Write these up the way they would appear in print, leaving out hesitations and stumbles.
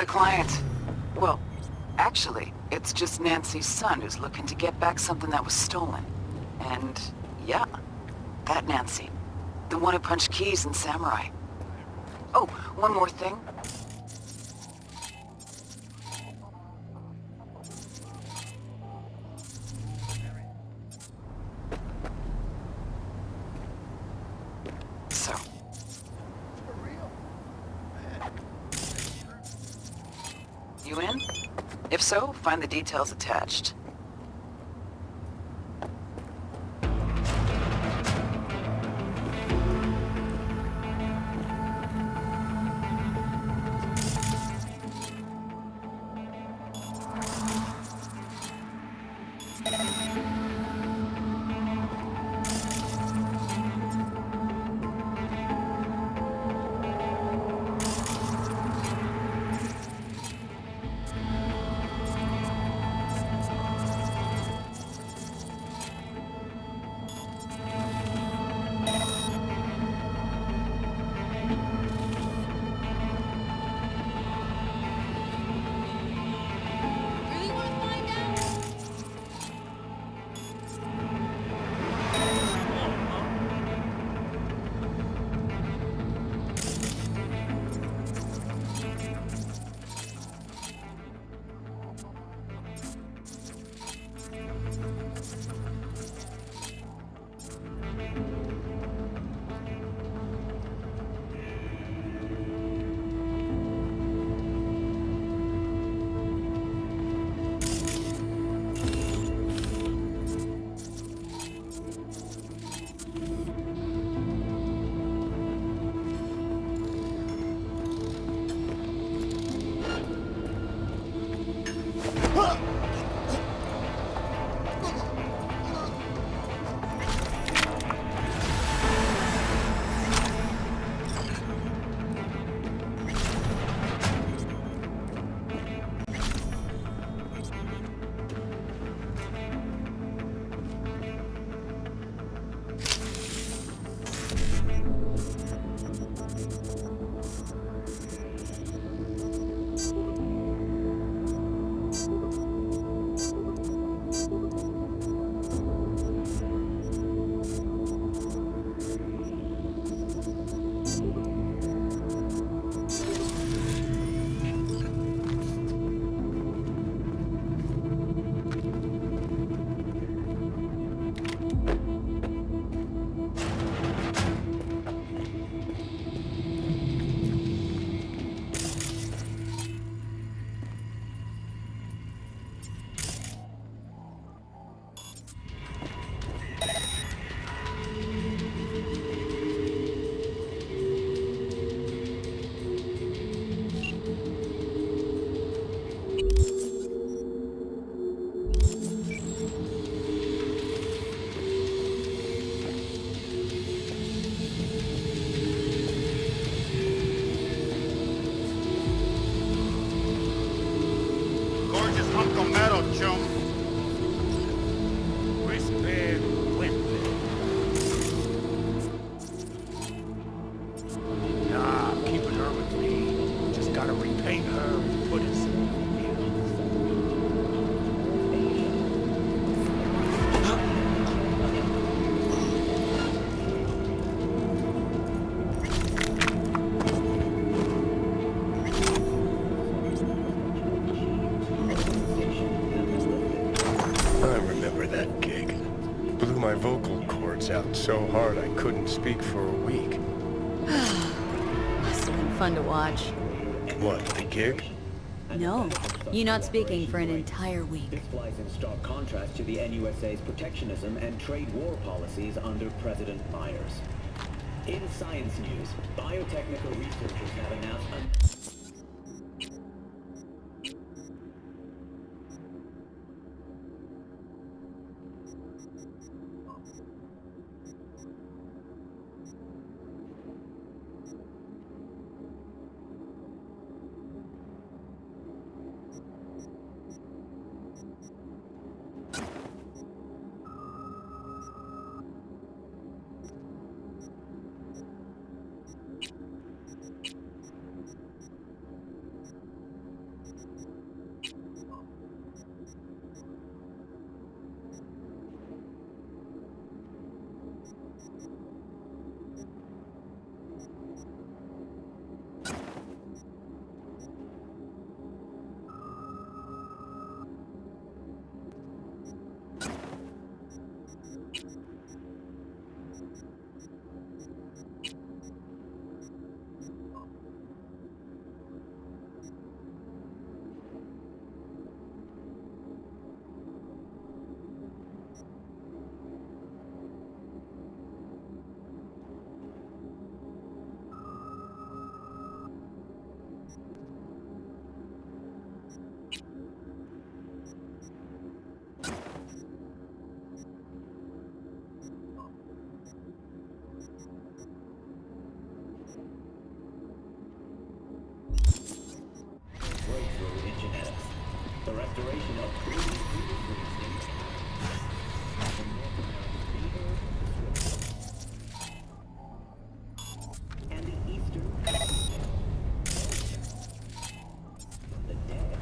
a client. Well, actually, it's just Nancy's son who's looking to get back something that was stolen. And, yeah, that Nancy. The one who punched keys in Samurai. Oh, one more thing. So. You in? If so, find the details attached. My vocal cords out so hard I couldn't speak for a week. Must have been fun to watch. What, the gig? No, you not speaking for an entire week. This flies in stark contrast to the NUSA's protectionism and trade war policies under President Myers. In science news, biotechnical researchers have announced Breakthrough in genetics. The restoration of previous instincts from North American beaver and the Eastern from the dead.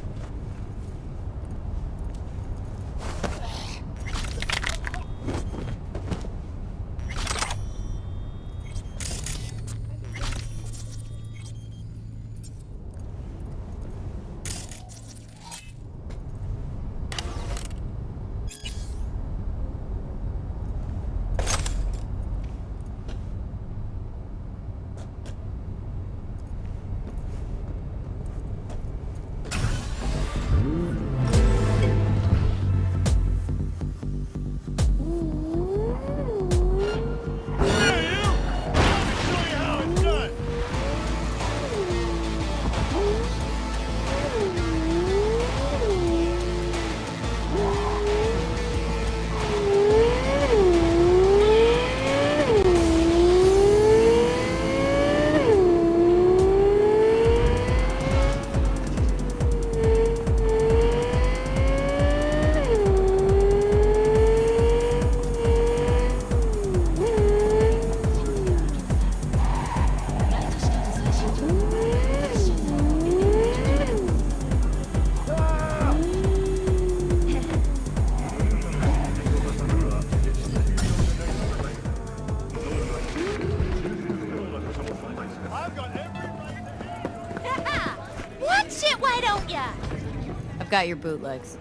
Got your bootlegs.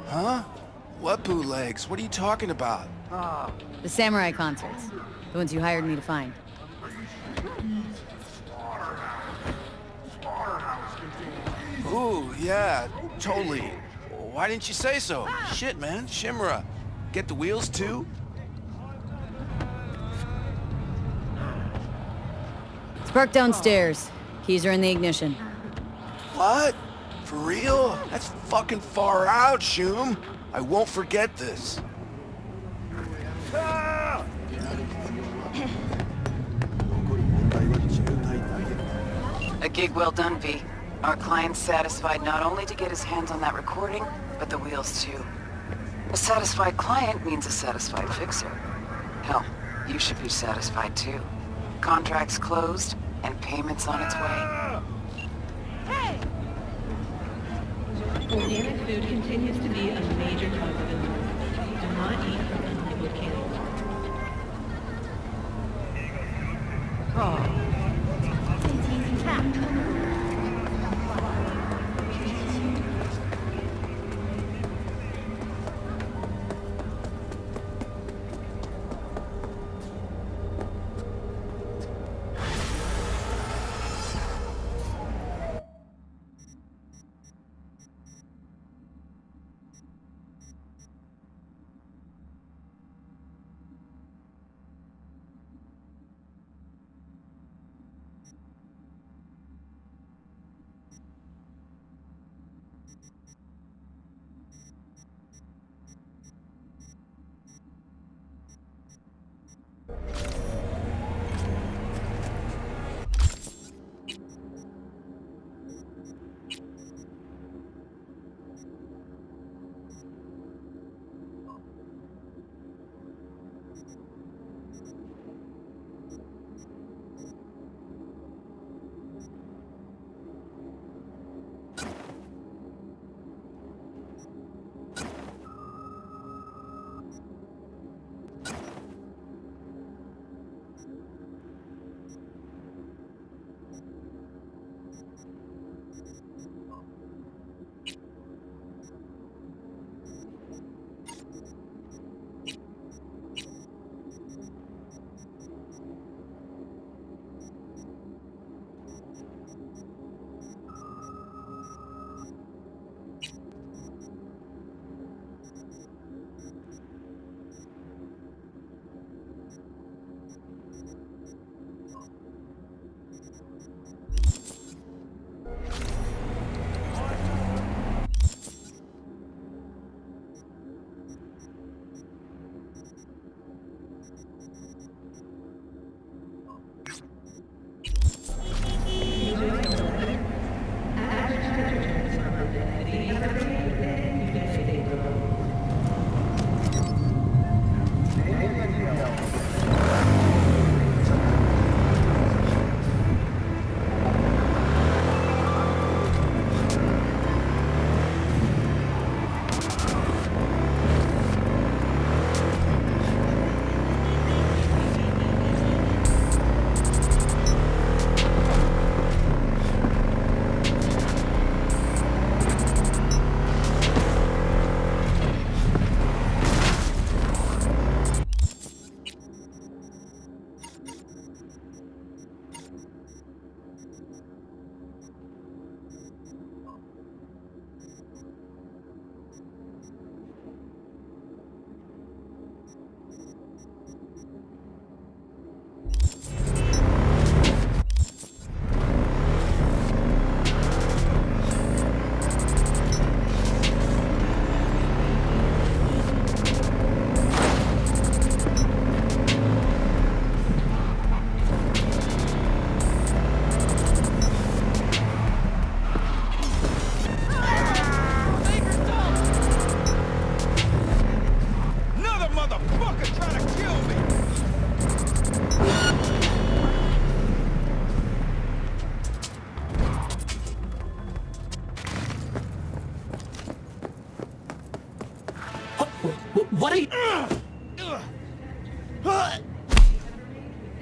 Huh? What bootlegs? What are you talking about? The samurai concerts. The ones you hired me to find. Ooh, yeah, totally. Why didn't you say so? Shit, man. Shimura. Get the wheels, too? It's parked downstairs. Keys are in the ignition. What? For real? That's fucking far out, Shoom. I won't forget this. A gig well done, V. Our client's satisfied not only to get his hands on that recording, but the wheels too. A satisfied client means a satisfied fixer. Hell, you should be satisfied too. Contract's closed, and payment's on its way. Organic food continues to be a major cause of illness. Do not eat from unlabeled cans.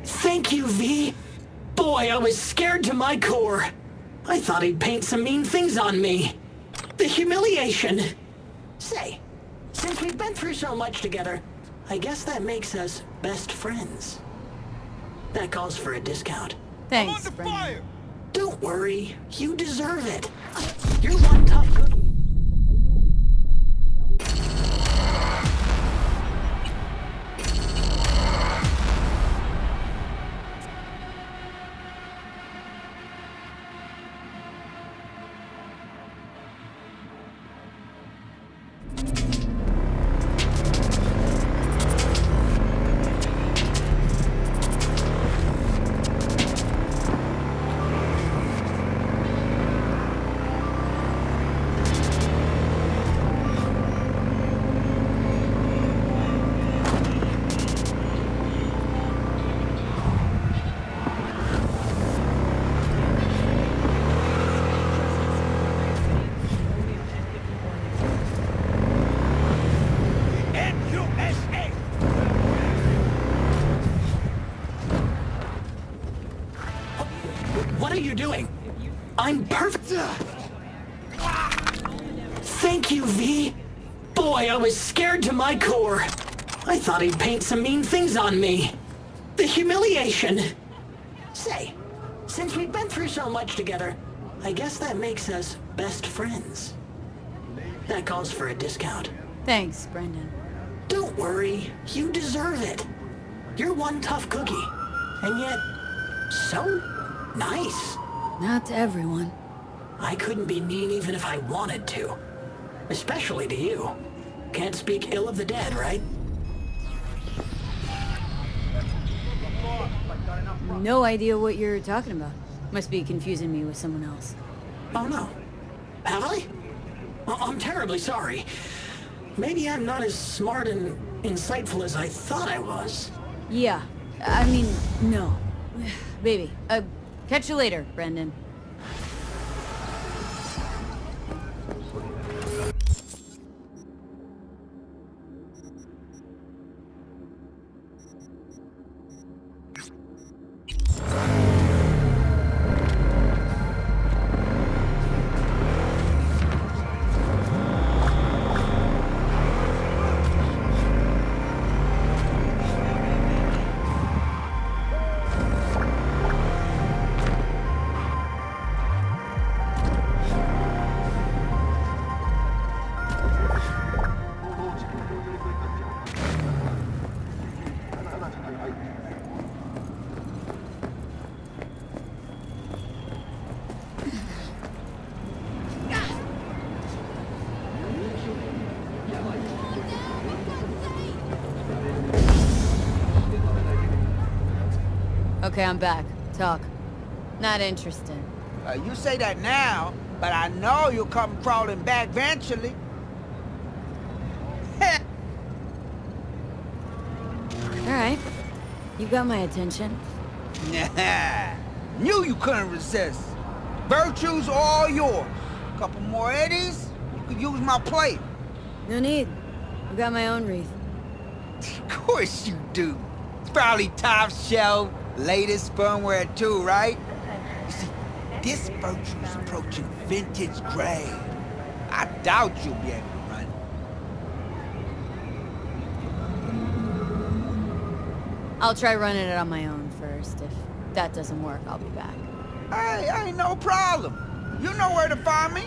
Thank you, V. Boy, I was scared to my core. I thought he'd paint some mean things on me. The humiliation. Say, since we've been through so much together, I guess that makes us best friends. That calls for a discount. Thanks, Brendan. Fire! Don't worry, you deserve it. You're one tough cookie. What are you doing? I'm perfect. Thank you, V. Boy, I was scared to my core. I thought he'd paint some mean things on me. The humiliation. Say, since we've been through so much together, I guess that makes us best friends. That calls for a discount. Thanks, Brendan. Don't worry, you deserve it. You're one tough cookie, and yet so nice. Not to everyone. I couldn't be mean even if I wanted to. Especially to you. Can't speak ill of the dead, right? No idea what you're talking about. Must be confusing me with someone else. Oh no. Have I? I'm terribly sorry. Maybe I'm not as smart and insightful as I thought I was. Yeah, I mean, no. Baby, catch you later, Brendan. Okay, I'm back. Talk. Not interested. You say that now, but I know you'll come crawling back eventually. Alright. You got my attention. Knew you couldn't resist. Virtues all yours. Couple more eddies, you could use my plate. No need. I've got my own wreath. Of course you do. It's probably top shelf, latest firmware too, right? You see, this Virtue's approaching vintage grade. I doubt you'll be able to run. I'll try running it on my own first. If that doesn't work, I'll be back. Hey, ain't no problem. You know where to find me.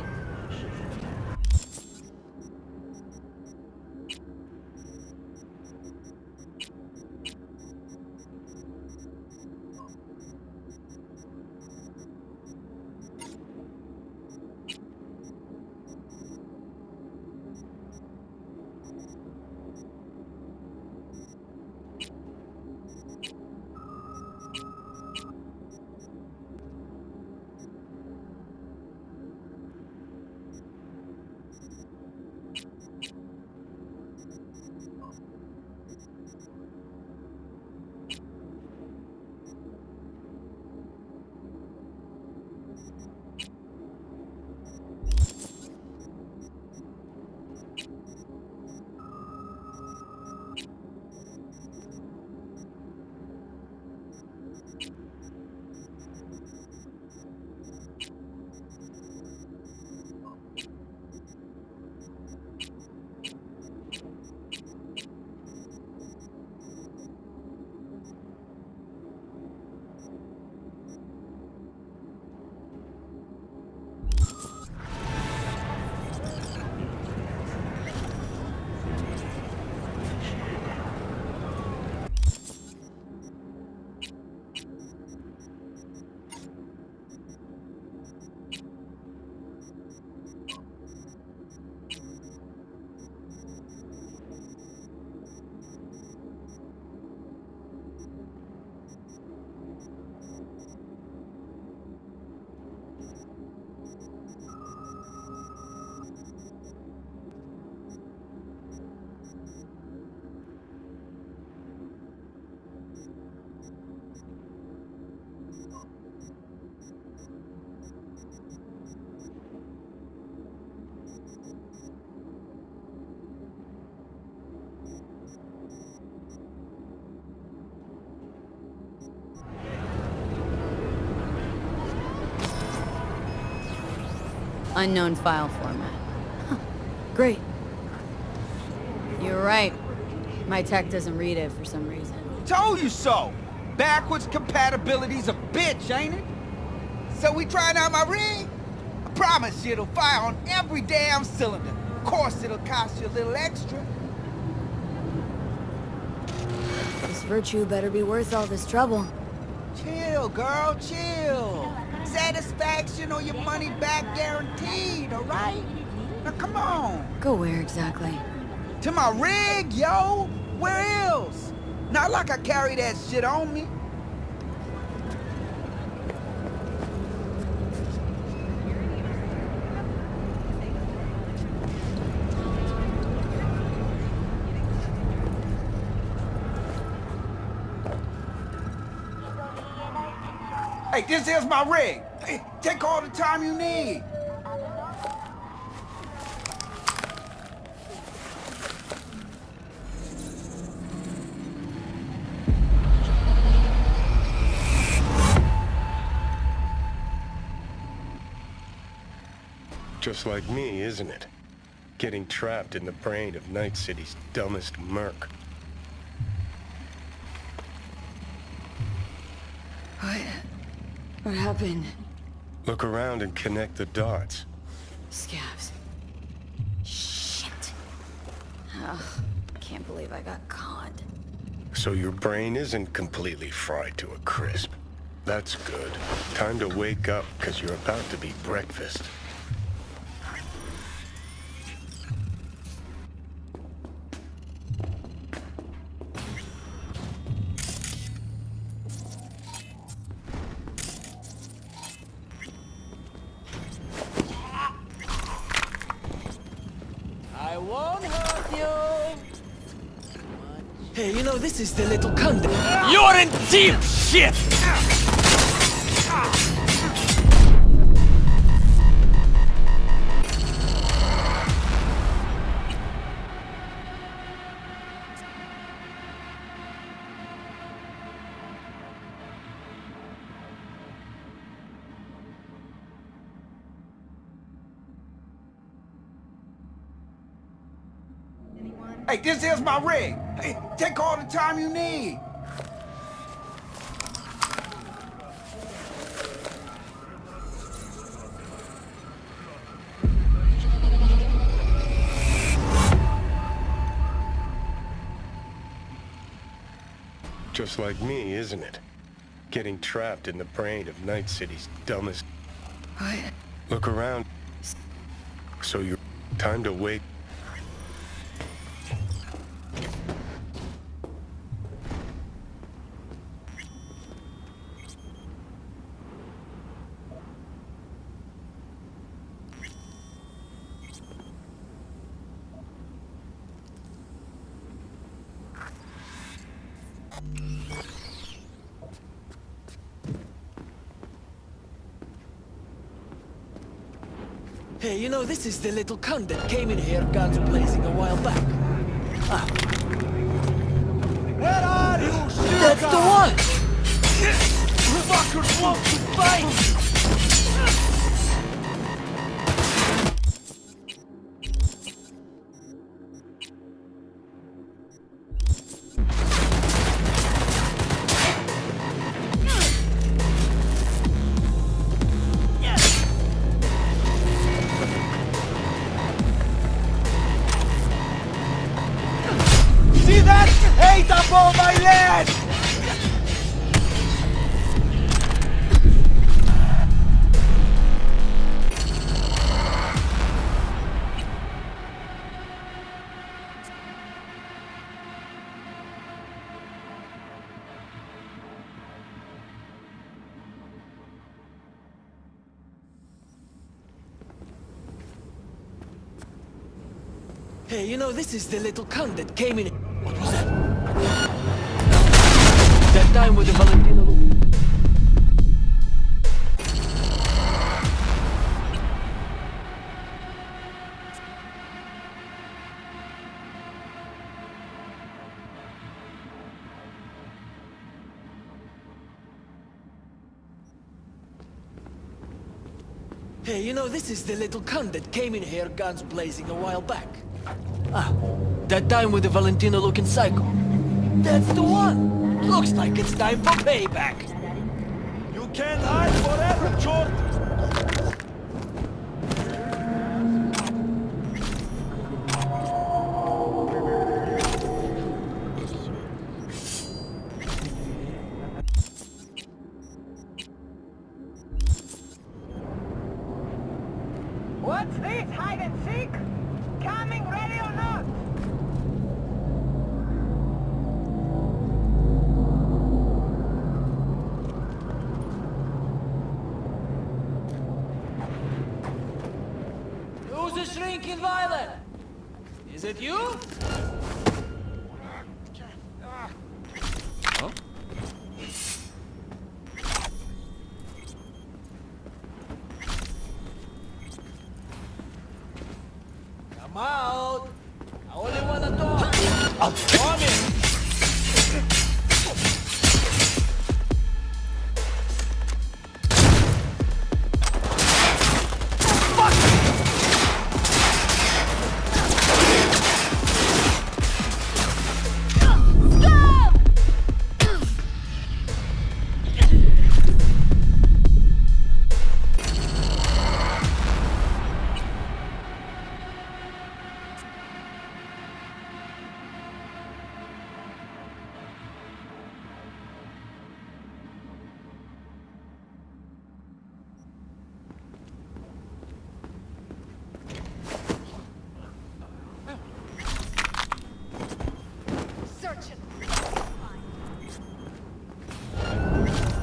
Unknown file format. Huh. Great. You're right. My tech doesn't read it for some reason. Told you so! Backwards compatibility's a bitch, ain't it? So we trying out my rig? I promise you it'll fire on every damn cylinder. Of course it'll cost you a little extra. This virtue better be worth all this trouble. Chill, girl, chill. Satisfaction or your money back guaranteed, alright? Now come on. Go where exactly? To my rig, yo! Where else? Not like I carry that shit on me. Hey, this is my rig. Hey, take all the time you need. Just like me, isn't it? Getting trapped in the brain of Night City's dumbest merc. What happened? Look around and connect the dots. Scabs. Shit. Ugh, can't believe I got conned. So your brain isn't completely fried to a crisp. That's good. Time to wake up, because you're about to be breakfast. I won't hurt you. Hey, you know, this is the little cunt. You're in deep shit! Hey, this is my rig. Hey, take all the time you need. Just like me, isn't it? Getting trapped in the brain of Night City's dumbest... What? Look around. So you're... Time to wake... Hey, you know, this is the little cunt that came in here guns blazing a while back. Ah. Where are you, shit? That's the one! Fuckers want to fight! See that? Hate up on my leg! Hey, you know, this is the little cunt that came in... What was that? That time with the Valentino... Hey, you know, this is the little cunt that came in here guns blazing a while back. Ah, that time with the Valentino-looking psycho. That's the one! Looks like it's time for payback. You can't hide forever, Jordan! What's this, hide and seek? Coming, ready or not? Who's the shrinking violet? Is it you? Huh? Come out! I only wanna talk! Come in!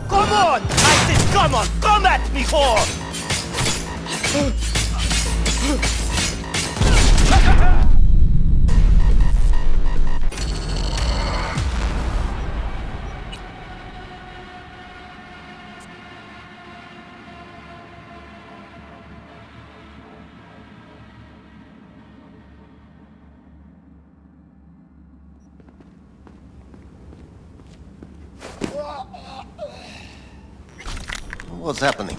Come on! I said come on! Come at me, whore! What's happening?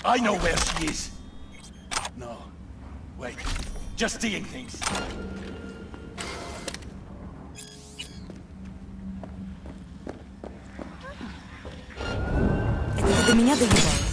I know where she is. No. Wait. Just seeing things. Это ты до меня доебалась?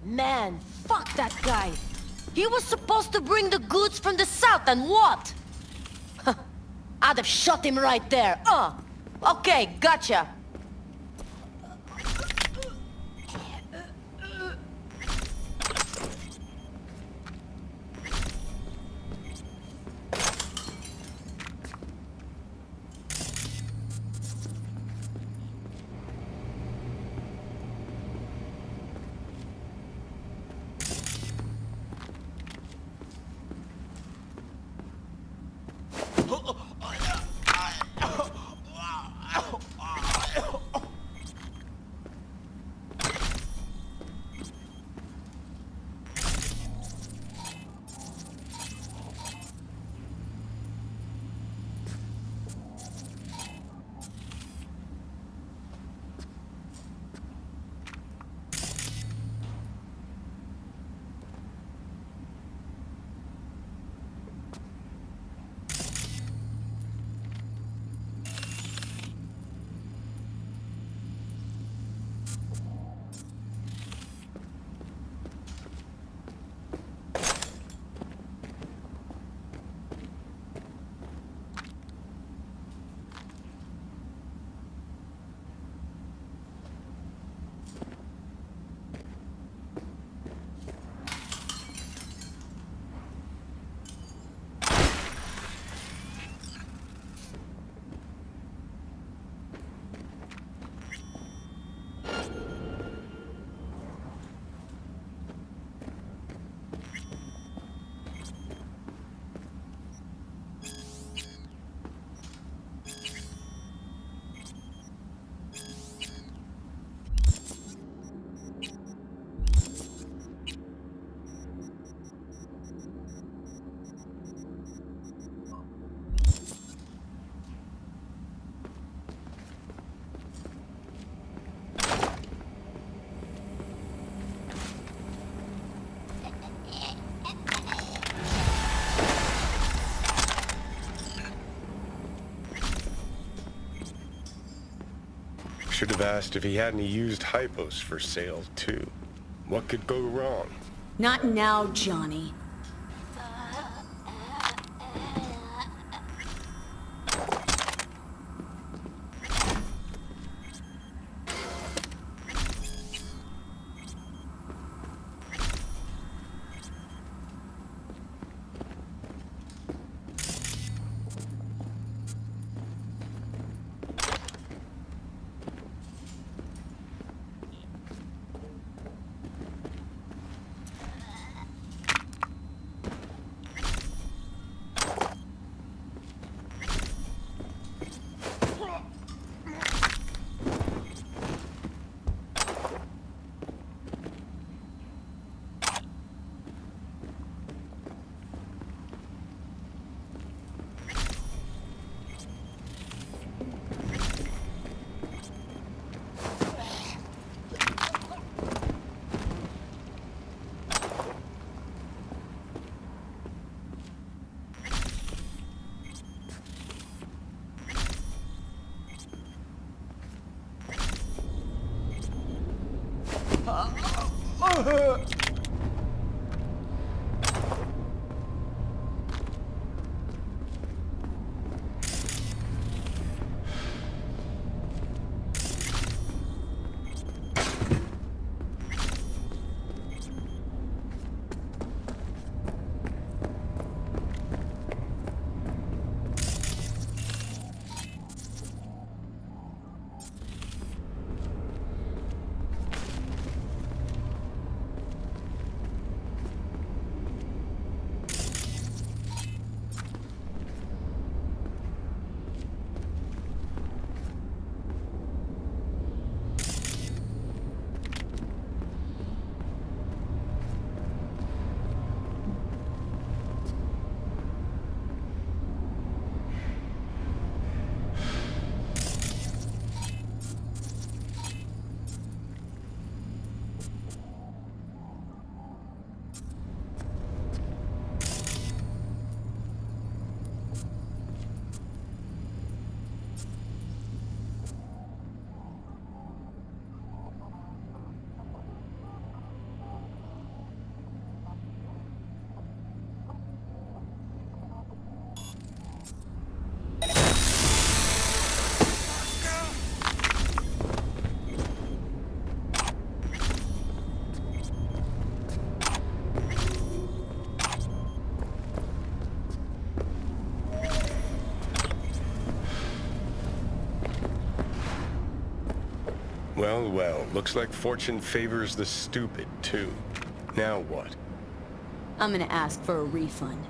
Man, fuck that guy. He was supposed to bring the goods from the south, and what? I'd have shot him right there. Okay, gotcha. Should have asked if he had any used hypos for sale, too. What could go wrong? Not now, Johnny. Well, well, looks like fortune favors the stupid, too. Now what? I'm gonna ask for a refund.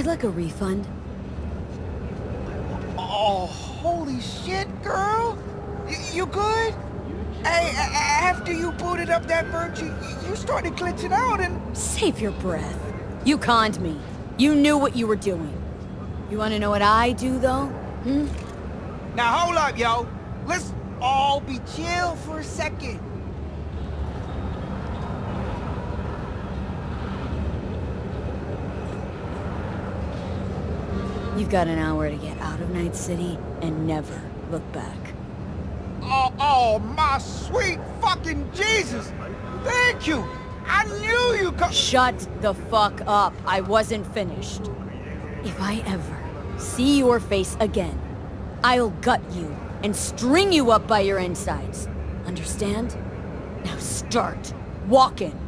I'd like a refund. Oh, holy shit, girl! You good? Hey, after you booted up that Virtue, you started glitching out and... Save your breath. You conned me. You knew what you were doing. You wanna know what I do, though? Hmm? Now hold up, yo. Let's all be chill for a second. You've got an hour to get out of Night City and never look back. Oh, my sweet fucking Jesus! Thank you! I knew you could— Shut the fuck up. I wasn't finished. If I ever see your face again, I'll gut you and string you up by your insides. Understand? Now start walking.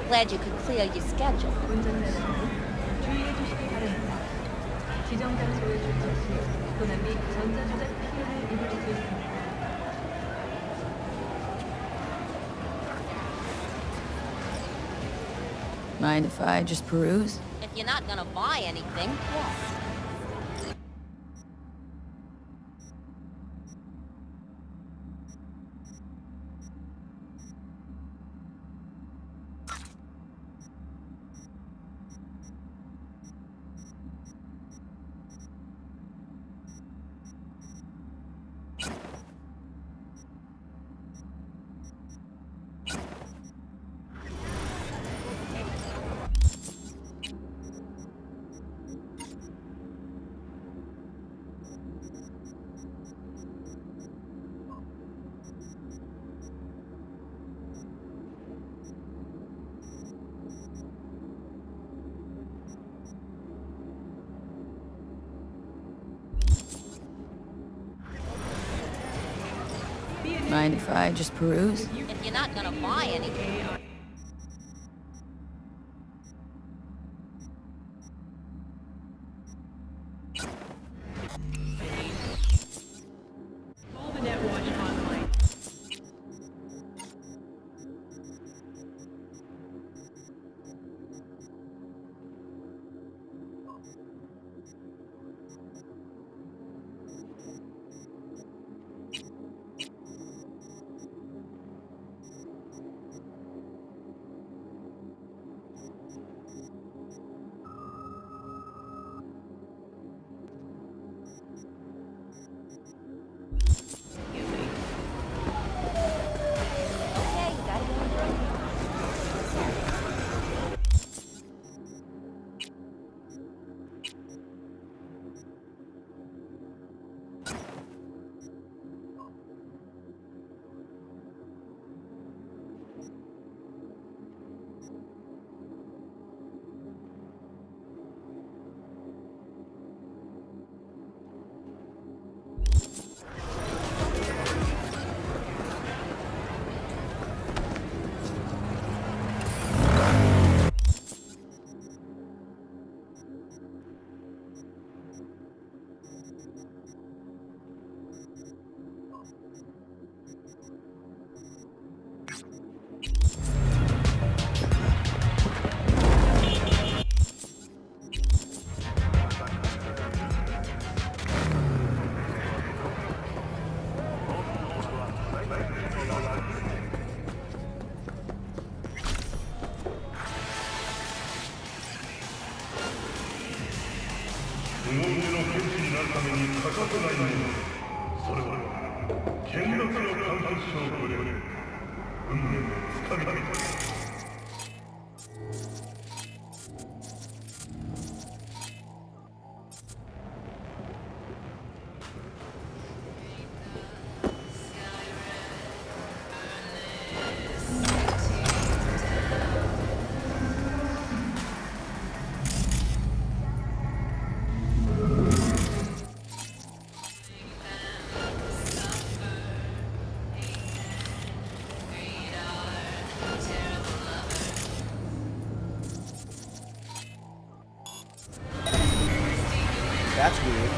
Glad you could clear your schedule. 주의해 주시기 바랍니다. 지정 장소에 주차 시 도난 및 전자조작 피해를 입을 수 있습니다. Mind if I just peruse? If you're not gonna buy anything, yes. Mind if I just peruse? If you're not gonna buy anything. Call the Netwatch hotline. Okay, you gotta go in early. That's weird.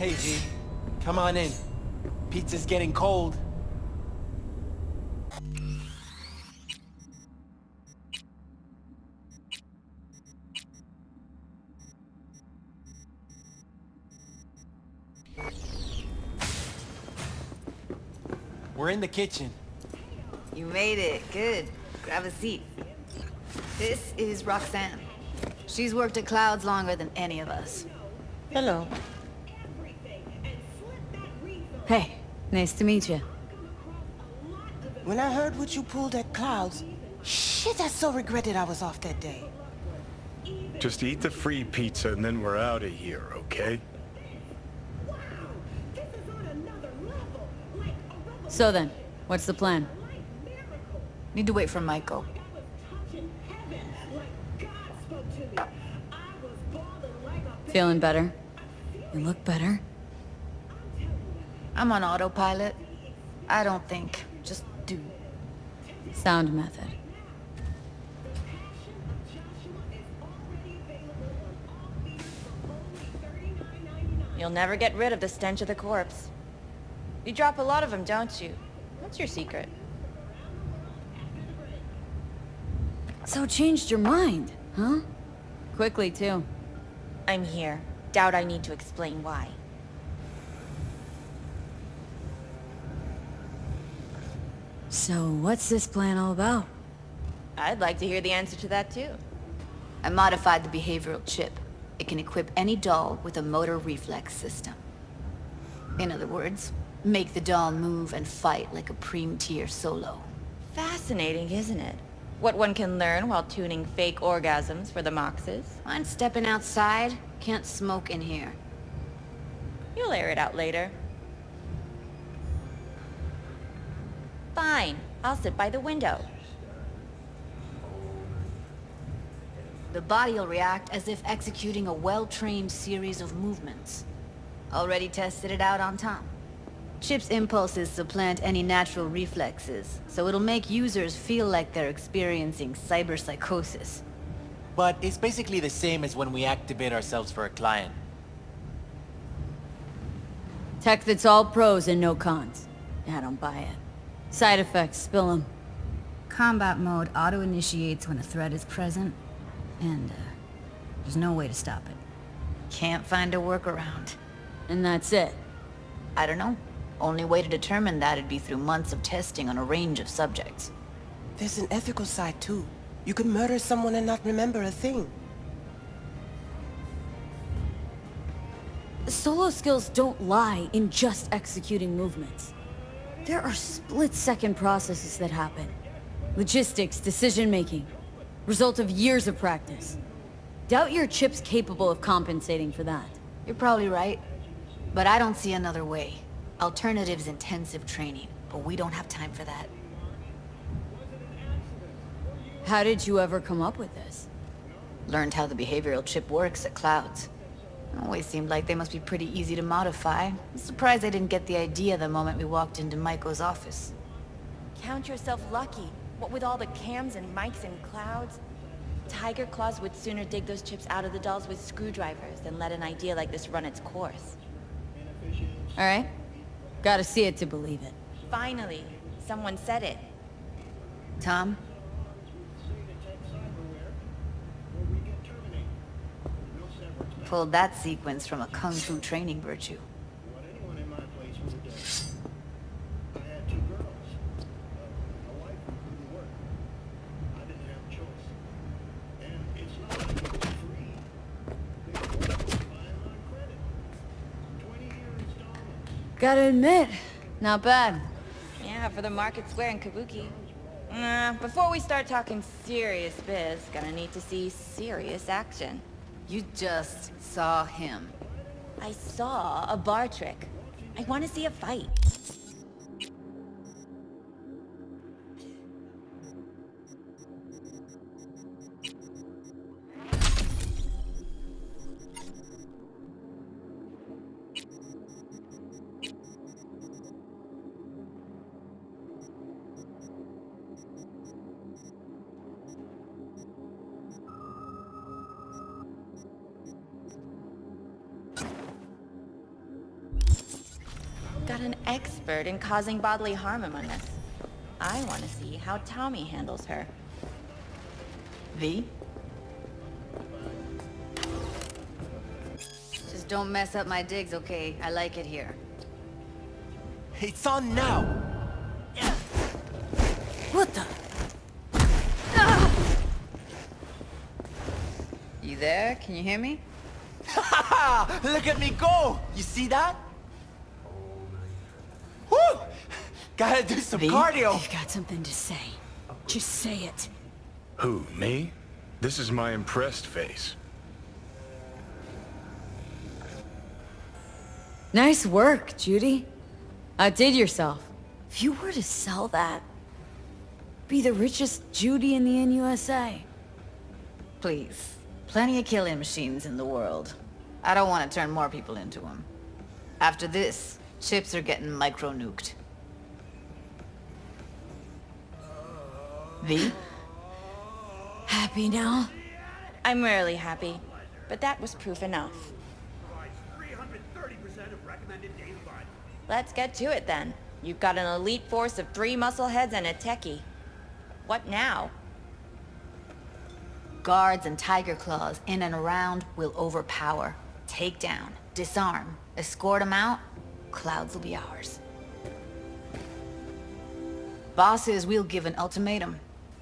Hey, G. Come on in. Pizza's getting cold. We're in the kitchen. You made it. Good. Grab a seat. This is Roxanne. She's worked at Clouds longer than any of us. Hello. Hey, nice to meet you. When I heard what you pulled at Clouds, shit, I so regretted I was off that day. Just eat the free pizza and then we're out of here, okay? So then, what's the plan? Need to wait for Michael. Feeling better? You look better? I'm on autopilot. I don't think. Just do. Sound method. You'll never get rid of the stench of the corpse. You drop a lot of them, don't you? What's your secret? So changed your mind, huh? Quickly, too. I'm here. Doubt I need to explain why. So what's this plan all about? I'd like to hear the answer to that, too. I modified the behavioral chip. It can equip any doll with a motor reflex system. In other words, make the doll move and fight like a Prime-tier solo. Fascinating, isn't it? What one can learn while tuning fake orgasms for the Moxes. Mind stepping outside? Can't smoke in here. You'll air it out later. Fine. I'll sit by the window. The body will react as if executing a well-trained series of movements. Already tested it out on Tom. Chip's impulses supplant any natural reflexes, so it'll make users feel like they're experiencing cyberpsychosis. But it's basically the same as when we activate ourselves for a client. Tech that's all pros and no cons. I don't buy it. Side effects, spill them. Combat mode auto-initiates when a threat is present, and there's no way to stop it. Can't find a workaround. And that's it? I don't know. Only way to determine that'd be through months of testing on a range of subjects. There's an ethical side too. You could murder someone and not remember a thing. Solo skills don't lie in just executing movements. There are split-second processes that happen. Logistics, decision-making. Result of years of practice. Doubt your chip's capable of compensating for that. You're probably right. But I don't see another way. Alternative's intensive training, but we don't have time for that. How did you ever come up with this? Learned how the behavioral chip works at Clouds. Always seemed like they must be pretty easy to modify. I'm surprised I didn't get the idea the moment we walked into Maiko's office. Count yourself lucky. What with all the cams and mics and clouds? Tiger Claws would sooner dig those chips out of the dolls with screwdrivers than let an idea like this run its course. Alright. Gotta see it to believe it. Finally, someone said it. Tom? Pulled that sequence from a kung fu training virtue. Gotta admit, not bad. Yeah, for the Market Square in Kabuki. Before we start talking serious biz, gonna need to see serious action. You just saw him. I saw a bar trick. I want to see a fight. Got an expert in causing bodily harm among us. I want to see how Tommy handles her. V? Just don't mess up my digs, okay? I like it here. It's on now! What the? You there? Can you hear me? Look at me go! You see that? Woo! Gotta do some cardio! You've got something to say. Just say it. Who, me? This is my impressed face. Nice work, Judy. Outdid yourself. If you were to sell that, be the richest Judy in the NUSA. Please. Plenty of killing machines in the world. I don't want to turn more people into them. After this, chips are getting micro-nuked. V? Happy now? I'm rarely happy, but that was proof enough. Let's get to it then. You've got an elite force of 3 muscleheads and a techie. What now? Guards and tiger claws in and around will overpower, take down, disarm, escort them out. Clouds will be ours. Bosses, we'll give an ultimatum.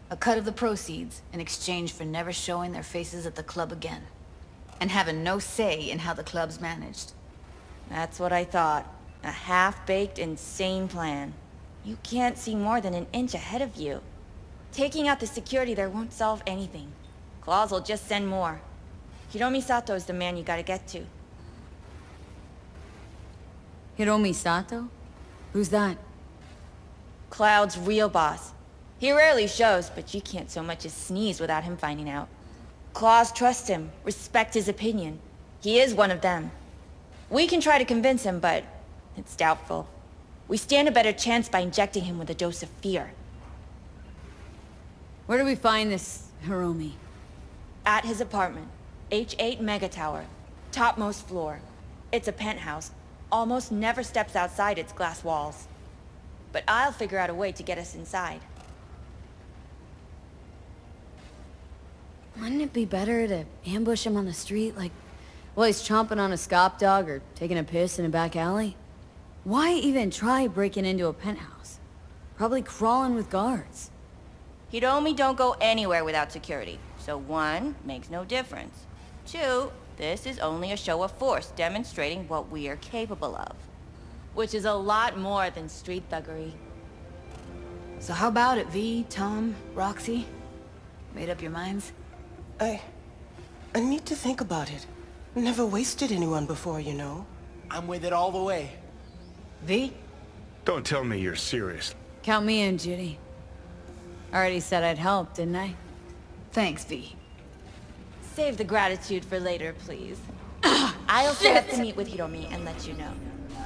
A cut of the proceeds in exchange for never showing their faces at the club again. And having no say in how the club's managed. That's what I thought. A half-baked, insane plan. You can't see more than an inch ahead of you. Taking out the security there won't solve anything. Claws will just send more. Hiromi Sato's the man you gotta get to. Hiromi Sato? Who's that? Cloud's real boss. He rarely shows, but you can't so much as sneeze without him finding out. Claws trust him, respect his opinion. He is one of them. We can try to convince him, but it's doubtful. We stand a better chance by injecting him with a dose of fear. Where do we find this Hiromi? At his apartment. H8 Mega Tower. Topmost floor. It's a penthouse. Almost never steps outside its glass walls. But I'll figure out a way to get us inside. Wouldn't it be better to ambush him on the street, like, while he's chomping on a scop dog or taking a piss in a back alley? Why even try breaking into a penthouse? Probably crawling with guards. Hiromi don't go anywhere without security. So 1, makes no difference. 2, this is only a show of force demonstrating what we are capable of. Which is a lot more than street thuggery. So how about it, V, Tom, Roxy? Made up your minds? I need to think about it. Never wasted anyone before, you know. I'm with it all the way. V? Don't tell me you're serious. Count me in, Judy. Already said I'd help, didn't I? Thanks, V. Save the gratitude for later, please. I'll set up to meet with Hiromi and let you know.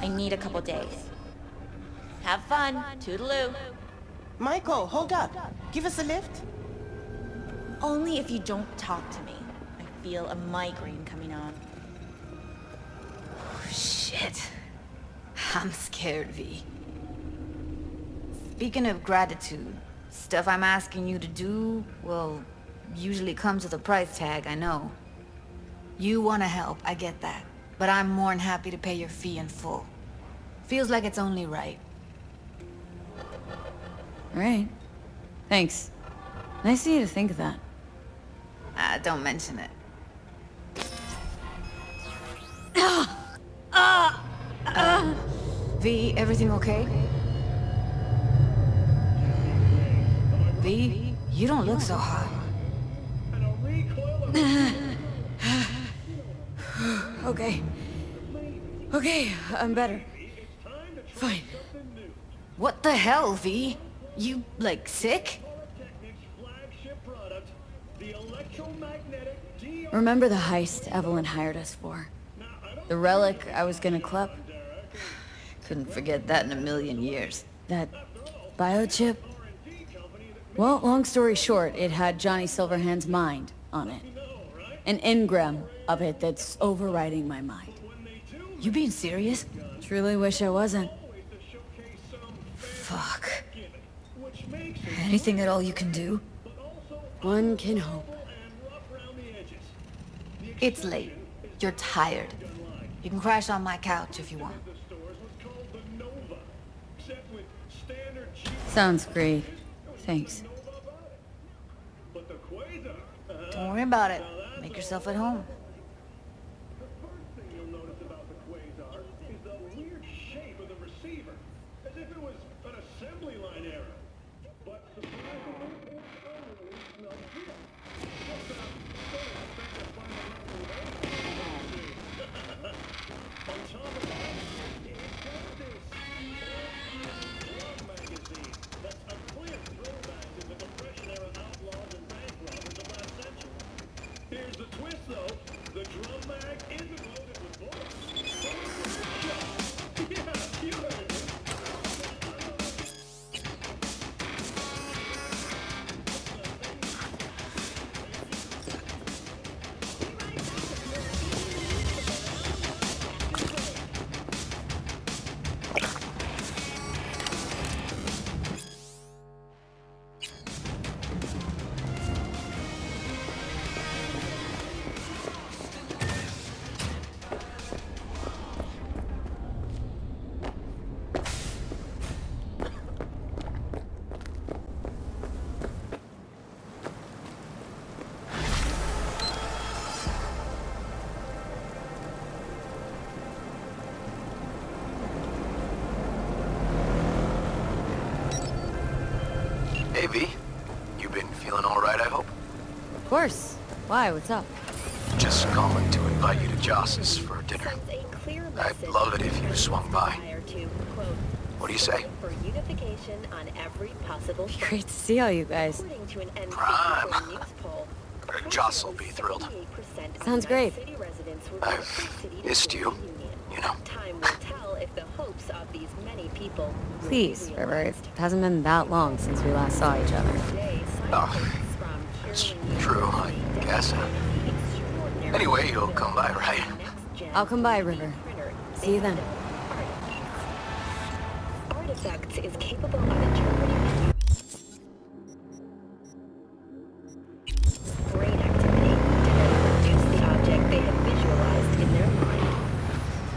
I need a couple days. Have fun. Toodaloo. Michael, hold up. Give us a lift. Only if you don't talk to me. I feel a migraine coming on. Oh, shit. I'm scared, V. Speaking of gratitude, stuff I'm asking you to do, well, usually comes with a price tag, I know. You want to help, I get that. But I'm more than happy to pay your fee in full. Feels like it's only right. Right. Thanks. Nice of you to think of that. Don't mention it. V, everything okay? V, you don't look so hot. Okay, I'm better. Fine. What the hell, V? You, like, sick? Remember the heist Evelyn hired us for? The relic I was gonna club? Couldn't forget that in a million years. That biochip? Well, long story short, it had Johnny Silverhand's mind on it. An engram of it that's overriding my mind. You being serious? Truly wish I wasn't. Fuck. Anything at all you can do? One can hope. It's late. You're tired. You can crash on my couch if you want. Sounds great. Thanks. Don't worry about it. Make yourself at home. Hey, V. You been feeling all right, I hope? Of course. Why? What's up? Just calling to invite you to Joss's for dinner. I'd love it if you swung by. What do you say? Great to see all you guys. Prime. Joss will be thrilled. Sounds great. I've missed you. you know? Time will tell if the hopes of these many people will be Please, River. It realized. hasn't been that long since we last saw each other. Oh, that's true, I guess. Anyway, you'll come by, right? I'll come by, River. See you then. Artifacts is capable of interpreting brain activity to reproduce the object they have visualized in their mind.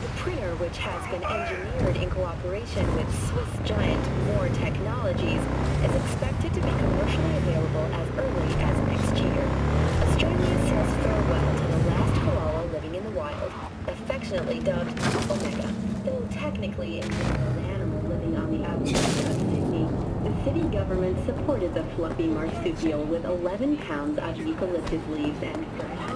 The printer, which has been engineered in cooperation with Swiss giant More Technologies, is expected to be commercially available as early as next year. Australia says farewell to the last koala living in the wild, affectionately dubbed Omega. Though technically it is an animal living on the outskirts of Sydney, the city government supported the fluffy marsupial with 11 pounds of eucalyptus leaves and fresh.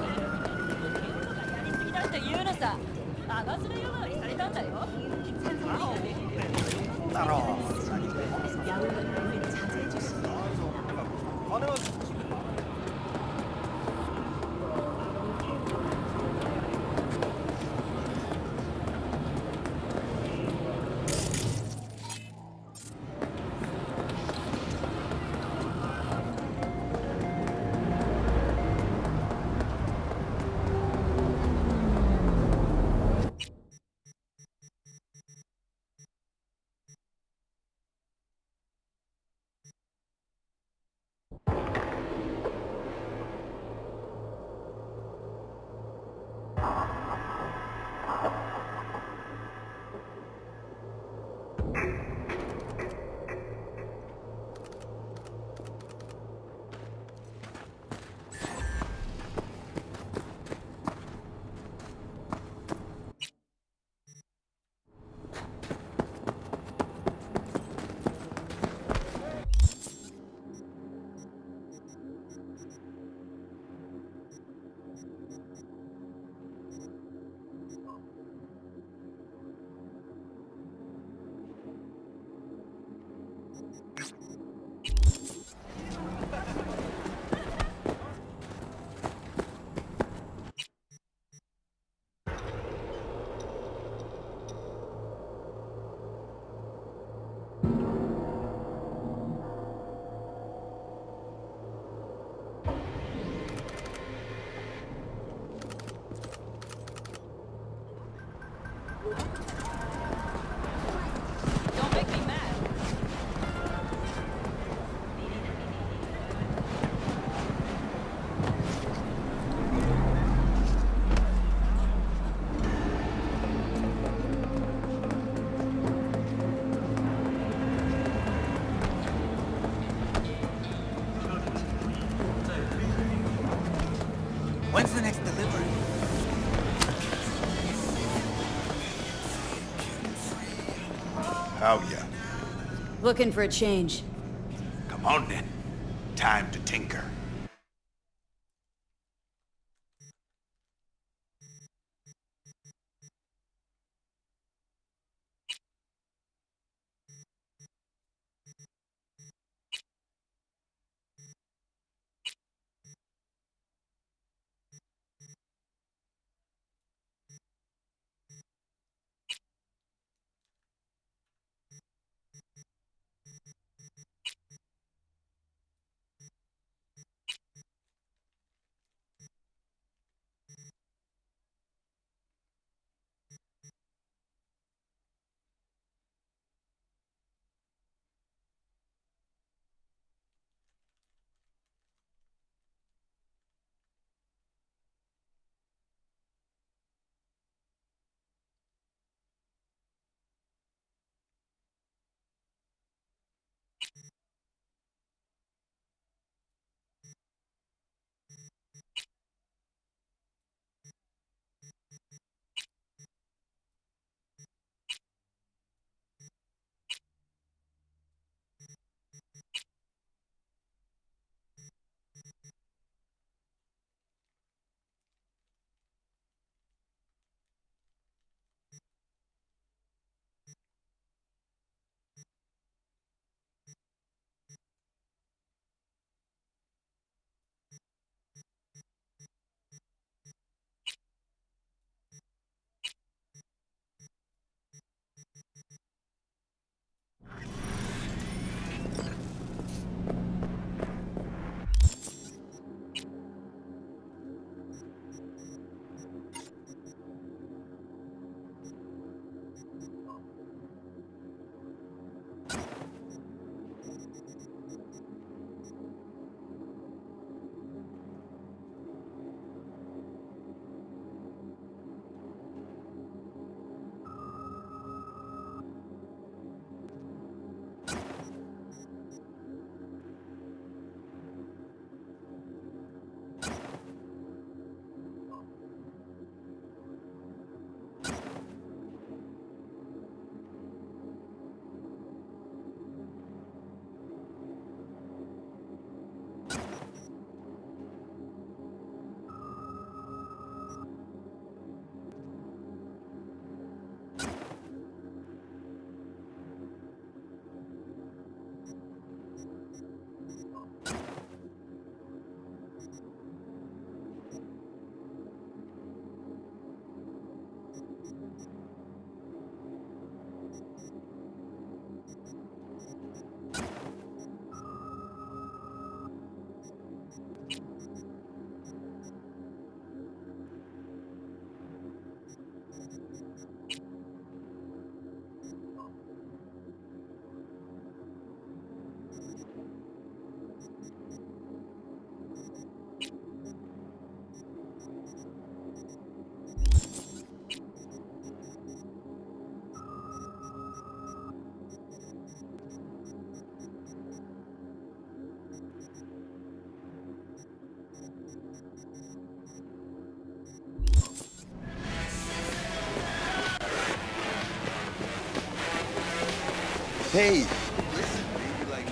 When's the next delivery? How ya? Looking for a change. Come on then. Time to tinker. Hey, listen, maybe like...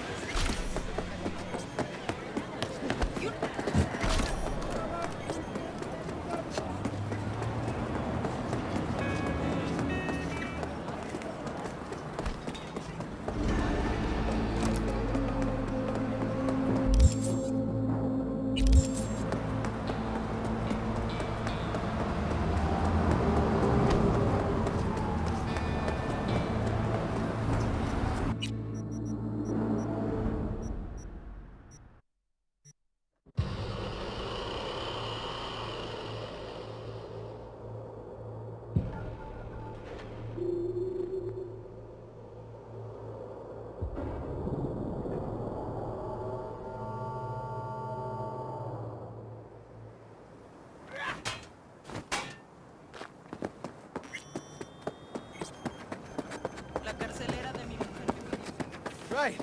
Right.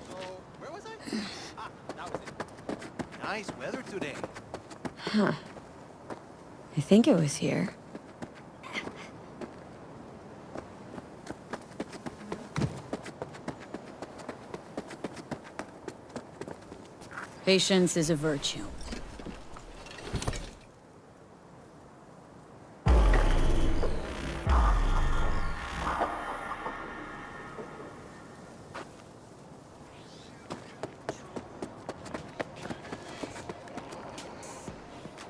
So, where was I? That was it. Nice weather today. Huh. I think it was here. Patience is a virtue.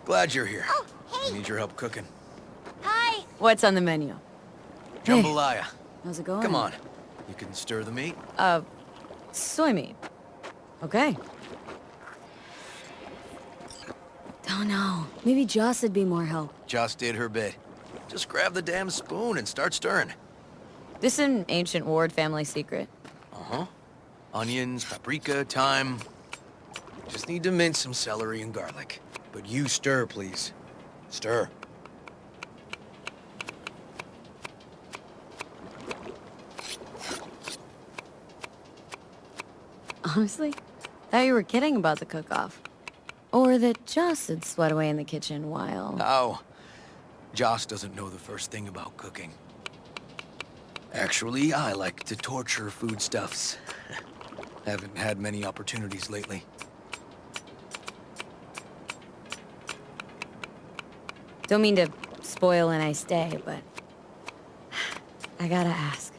Glad you're here. Oh, hey! I need your help cooking. Hi! What's on the menu? Jambalaya. How's it going? Come on. You can stir the meat? Soy meat. Okay. Oh no, maybe Joss would be more help. Joss did her bit. Just grab the damn spoon and start stirring. This is an ancient Ward family secret. Uh-huh. Onions, paprika, thyme. Just need to mince some celery and garlic. But you stir, please. Stir. Honestly, thought you were kidding about the cook-off. Or that Joss had sweat away in the kitchen while... Oh. Joss doesn't know the first thing about cooking. Actually, I like to torture foodstuffs. Haven't had many opportunities lately. Don't mean to spoil a nice day, but... I gotta ask.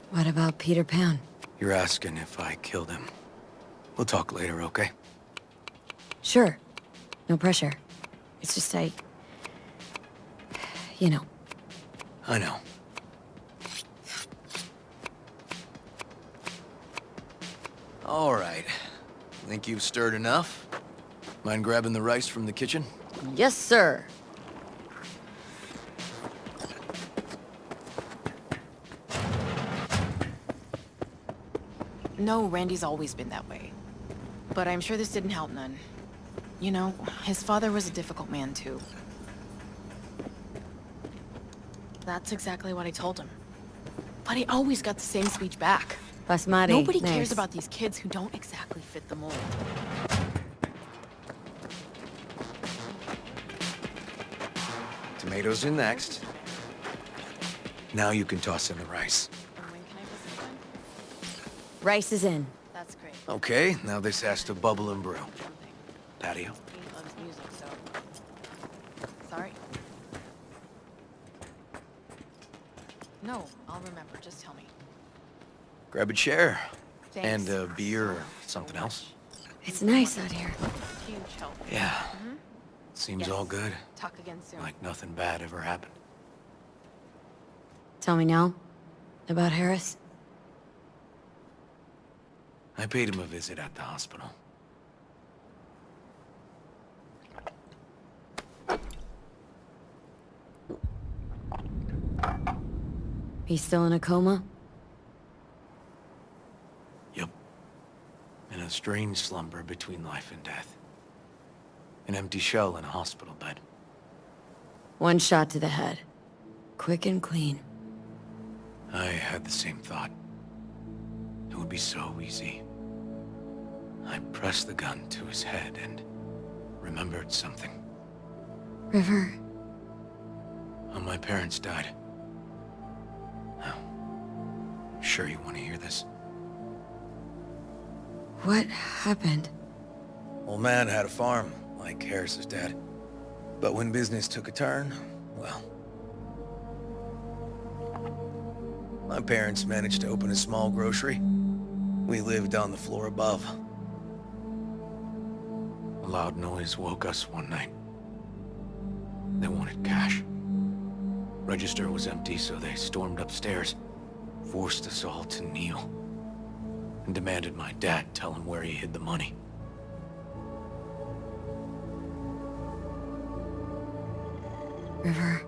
What about Peter Pan? You're asking if I killed him. We'll talk later, okay? Sure. No pressure. It's just you know. I know. All right. Think you've stirred enough? Mind grabbing the rice from the kitchen? Yes, sir. No, Randy's always been that way. But I'm sure this didn't help none. You know, his father was a difficult man, too. That's exactly what I told him. But he always got the same speech back. Basmati. Nobody Nice. cares about these kids who don't exactly fit the mold. Tomatoes in next. Now you can toss in the rice. Rice is in. That's great. Okay, now this has to bubble and brew. Patio. He loves music, so... Sorry. No, I'll remember. Just tell me. Grab a chair. Thanks. And a beer or something else. It's nice out here. Huge help. Yeah. Mm-hmm. Seems all good. Talk again soon. Like nothing bad ever happened. Tell me now. About Harris? I paid him a visit at the hospital. He's still in a coma? Yep. In a strange slumber between life and death. An empty shell in a hospital bed. One shot to the head. Quick and clean. I had the same thought. It would be so easy. I pressed the gun to his head and remembered something. River. When my parents died. Oh. sure you want to hear this. What happened? Old man had a farm, like Harris's dad. But when business took a turn, well... my parents managed to open a small grocery. We lived on the floor above. A loud noise woke us one night. They wanted cash. Register was empty, so they stormed upstairs, forced us all to kneel, and demanded my dad tell him where he hid the money. River,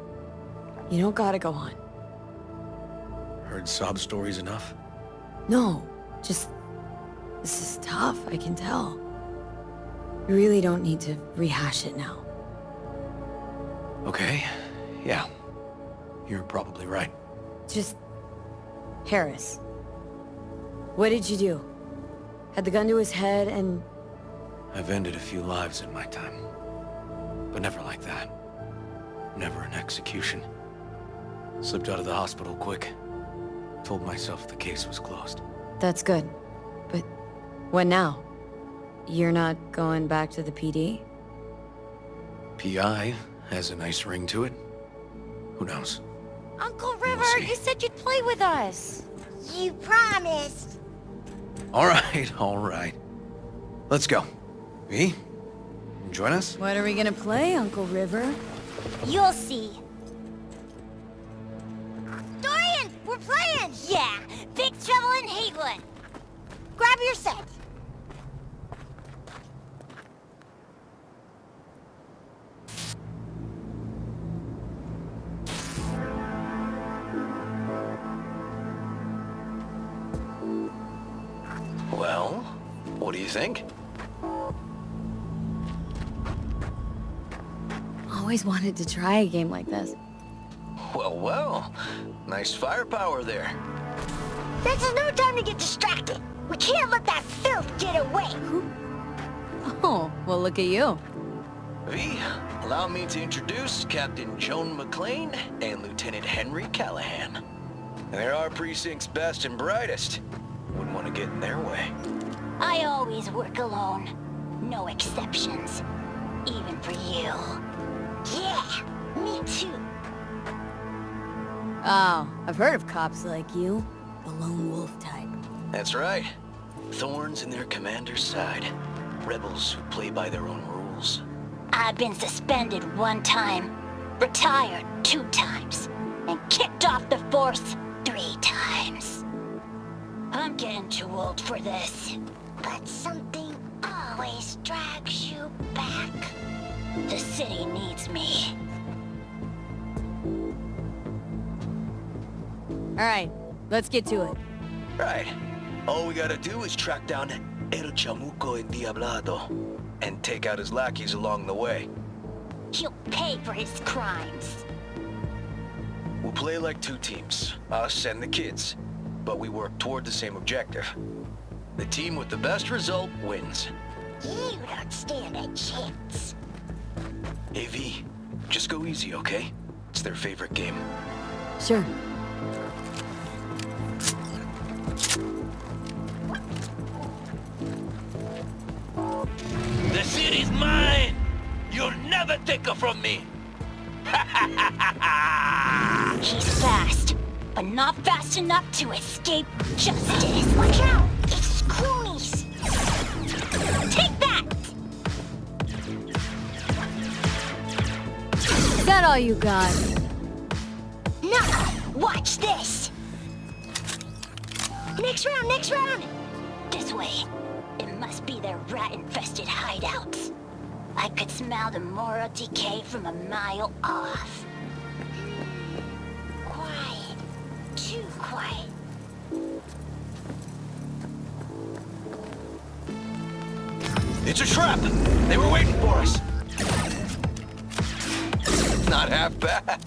you don't gotta go on. Heard sob stories enough? No, just... this is tough, I can tell. You really don't need to rehash it now. Okay, yeah. You're probably right. Just... Harris. What did you do? Had the gun to his head and... I've ended a few lives in my time. But never like that. Never an execution. Slipped out of the hospital quick. Told myself the case was closed. That's good. But what now? You're not going back to the PD? PI has a nice ring to it. Who knows? Uncle River, you said you'd play with us. You promised. All right. Let's go. V, join us? What are we gonna play, Uncle River? You'll see. Dorian, we're playing! Yeah, Big Trouble in Haywood. Grab your set. Well, what do you think? Always wanted to try a game like this. Well. Nice firepower there. This is no time to get distracted. We can't let that filth get away. Oh, well look at you. V, allow me to introduce Captain Joan McLean and Lieutenant Henry Callahan. They're our precinct's best and brightest. Wouldn't want to get in their way. I always work alone. No exceptions. Even for you. Yeah, me too. Oh, I've heard of cops like you. The lone wolf type. That's right. Thorns in their commander's side. Rebels who play by their own rules. I've been suspended 1 time, retired 2 times, and kicked off the force 3 times. I'm getting too old for this. But something always drags you back. The city needs me. Alright, let's get to it. Right. All we gotta do is track down El Chamuco Endiablado and take out his lackeys along the way. He'll pay for his crimes. We'll play like 2 teams, us and the kids, but we work toward the same objective. The team with the best result wins. You don't stand a chance. Hey V, just go easy, okay? It's their favorite game. Sure. The city's mine! You'll never take her from me! He's fast, but not fast enough to escape justice. Watch out! It's cronies! Take that! Is that all you got? No! Watch this! Next round! This way. It must be their rat-infested hideouts. I could smell the moral decay from a mile off. Quiet. Too quiet. It's a trap! They were waiting for us! Not half bad.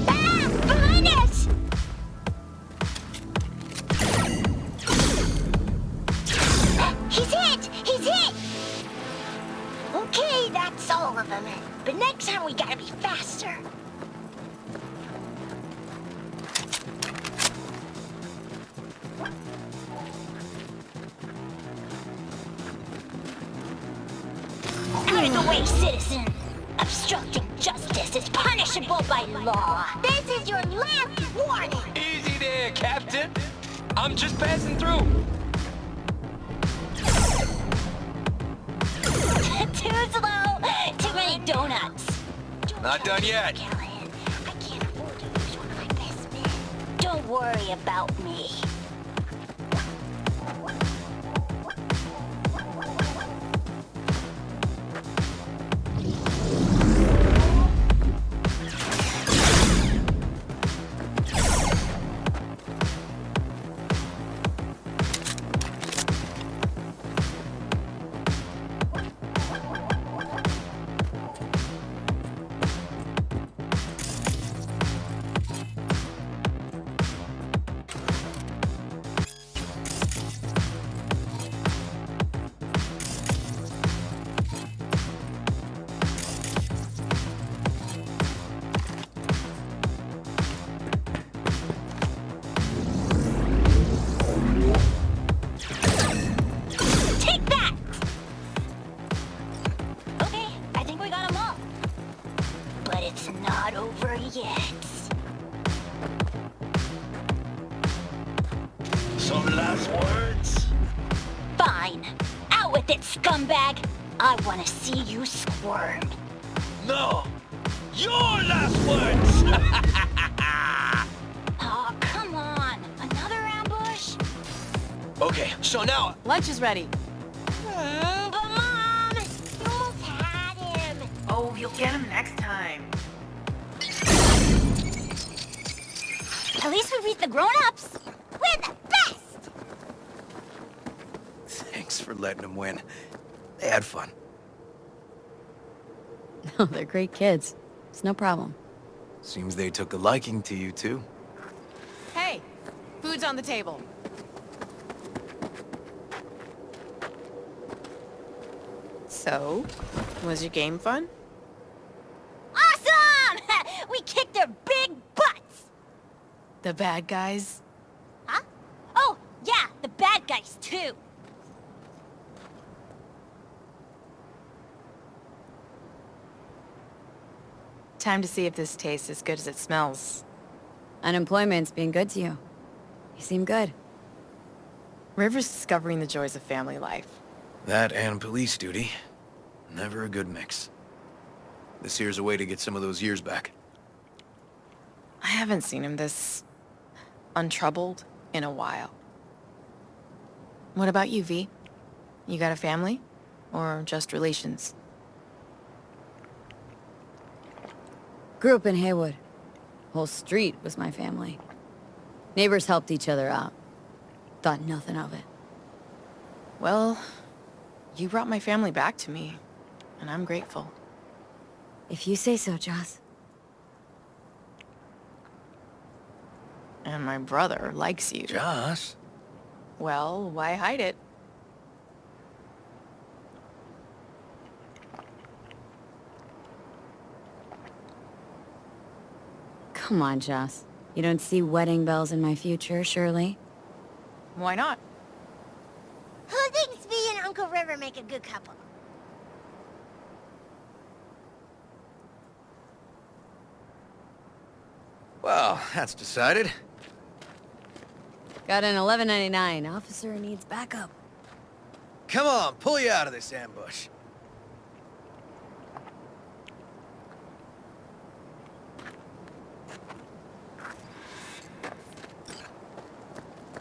Ah! Behind us! He's hit! Okay, that's all of them. But next time we gotta be faster. the way, citizen. Obstructing justice is punishable by law. This is your last warning. Easy there, Captain. I'm just passing through. Too slow. Too many donuts. Not done yet. Don't worry about me. Some last words? Fine. Out with it, scumbag. I want to see you squirm. No! Your last words! Oh, come on. Another ambush? Okay, so now... Lunch is ready. But Mom! You almost had him. Oh, you'll get him next time. At least we beat the grown-ups. We're the best! Thanks for letting them win. They had fun. No, they're great kids. It's no problem. Seems they took a liking to you, too. Hey, food's on the table. So, was your game fun? Awesome! We kicked their big butts! The bad guys? Huh? Oh, yeah, the bad guys, too. Time to see if this tastes as good as it smells. Unemployment's being good to you. You seem good. River's discovering the joys of family life. That and police duty. Never a good mix. This here's a way to get some of those years back. I haven't seen him this... untroubled in a while. What about you, V? You got a family? Or just relations? Grew up in Haywood. Whole street was my family. Neighbors helped each other out. Thought nothing of it. Well, you brought my family back to me, and I'm grateful. If you say so, Joss. And my brother likes you. Joss? Well, why hide it? Come on, Joss. You don't see wedding bells in my future, surely? Why not? Who thinks V and Uncle River make a good couple? Well, that's decided. Got an 1199. Officer needs backup. Come on, pull you out of this ambush.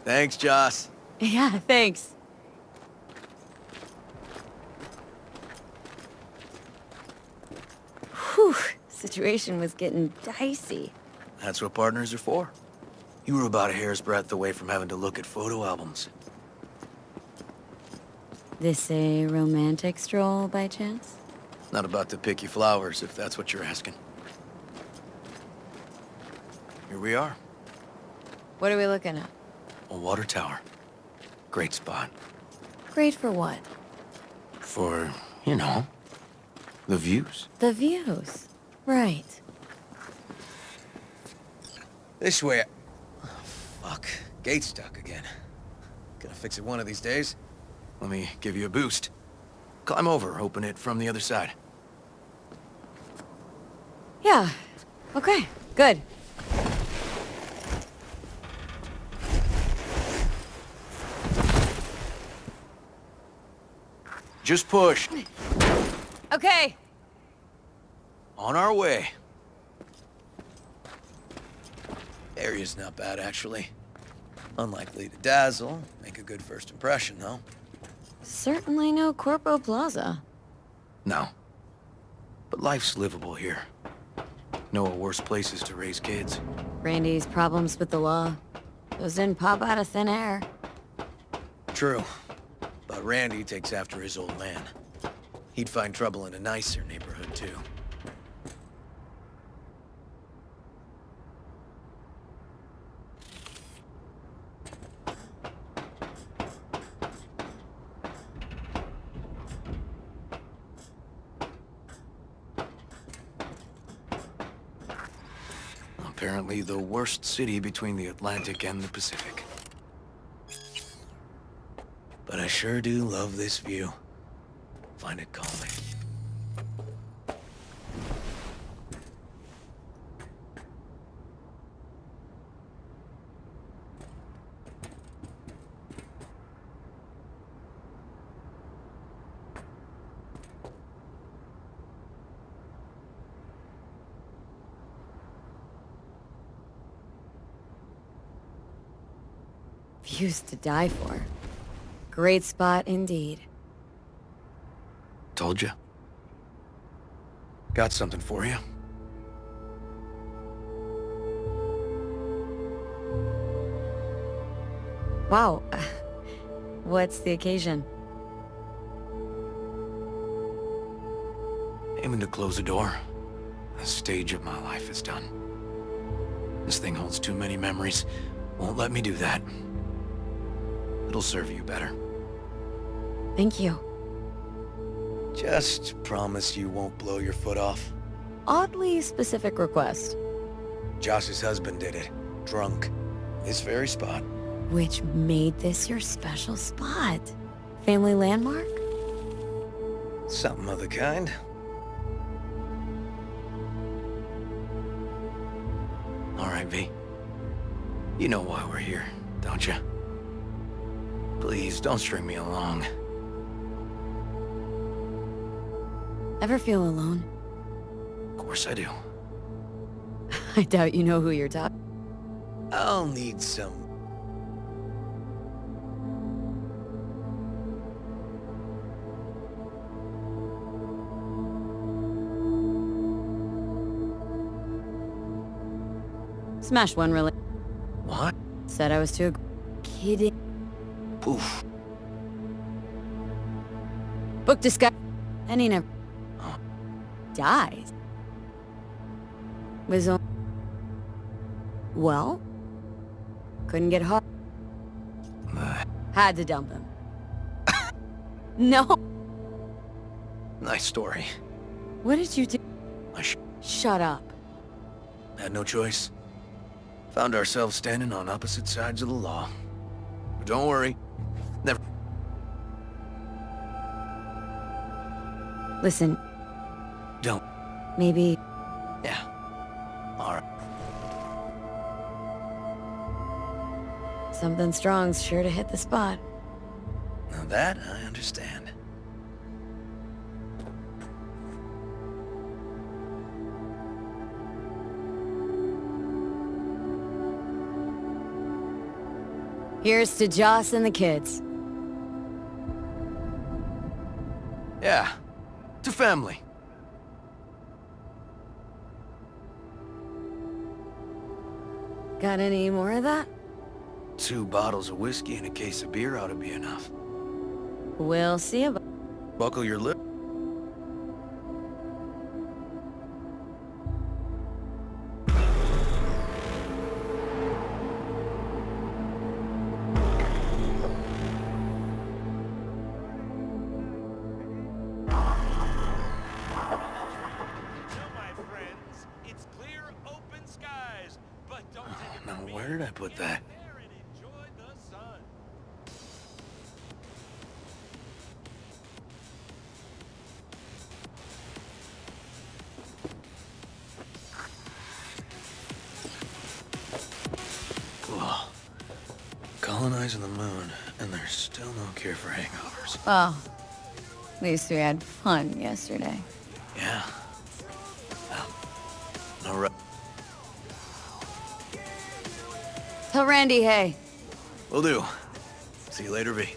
Thanks, Joss. Yeah, thanks. Whew, situation was getting dicey. That's what partners are for. You were about a hair's breadth away from having to look at photo albums. This a romantic stroll, by chance? Not about to pick you flowers, if that's what you're asking. Here we are. What are we looking at? A water tower. Great spot. Great for what? For, you know, the views. The views. Right. This way. Oh, fuck. Gate's stuck again. Gonna fix it one of these days. Let me give you a boost. Climb over, open it from the other side. Yeah. Okay, good. Just push. Okay. On our way. Area's not bad, actually. Unlikely to dazzle. Make a good first impression, though. Certainly no Corpo Plaza. No. But life's livable here. Know of worse places to raise kids. Randy's problems with the law. Those didn't pop out of thin air. True. But Randy takes after his old man. He'd find trouble in a nicer neighborhood, too. Apparently the worst city between the Atlantic and the Pacific. But I sure do love this view. Find it calming. Views to die for. Great spot indeed. Told you. Got something for you. Wow. What's the occasion? Aiming to close the door. The stage of my life is done. This thing holds too many memories. Won't let me do that. It'll serve you better. Thank you. Just promise you won't blow your foot off. Oddly specific request. Josh's husband did it. Drunk. This very spot. Which made this your special spot? Family landmark? Something of the kind. All right, V. You know why we're here, don't you? Please, don't string me along. Ever feel alone? Of course I do. I doubt you know who you're talking. I'll need some... Smash one, really. What? Said I was too... Kidding. Poof. Book this guy. And he never... died. Was on... Well? Couldn't get hard. Had to dump him. No. Nice story. What did you do? Shut up. Had no choice. Found ourselves standing on opposite sides of the law. But don't worry. Never... Listen. Don't. Maybe... Yeah. All right. Something strong's sure to hit the spot. Now that I understand. Here's to Joss and the kids. Yeah. To family. Got any more of that? 2 bottles of whiskey and a case of beer ought to be enough. We'll see about... Buckle your lip. Now where did I put that? eyes on the moon, and there's still no cure for hangovers. Well, at least we had fun yesterday. Yeah. Well, no ru- Tell Randy, hey. Will do. See you later, V.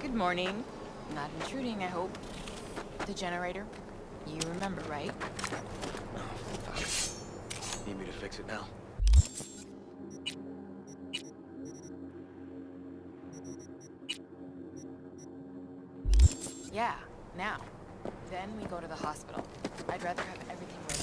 Good morning. Not intruding, I hope. The generator. You remember, right? Need me to fix it now? Yeah, now. Then we go to the hospital. I'd rather have everything ready.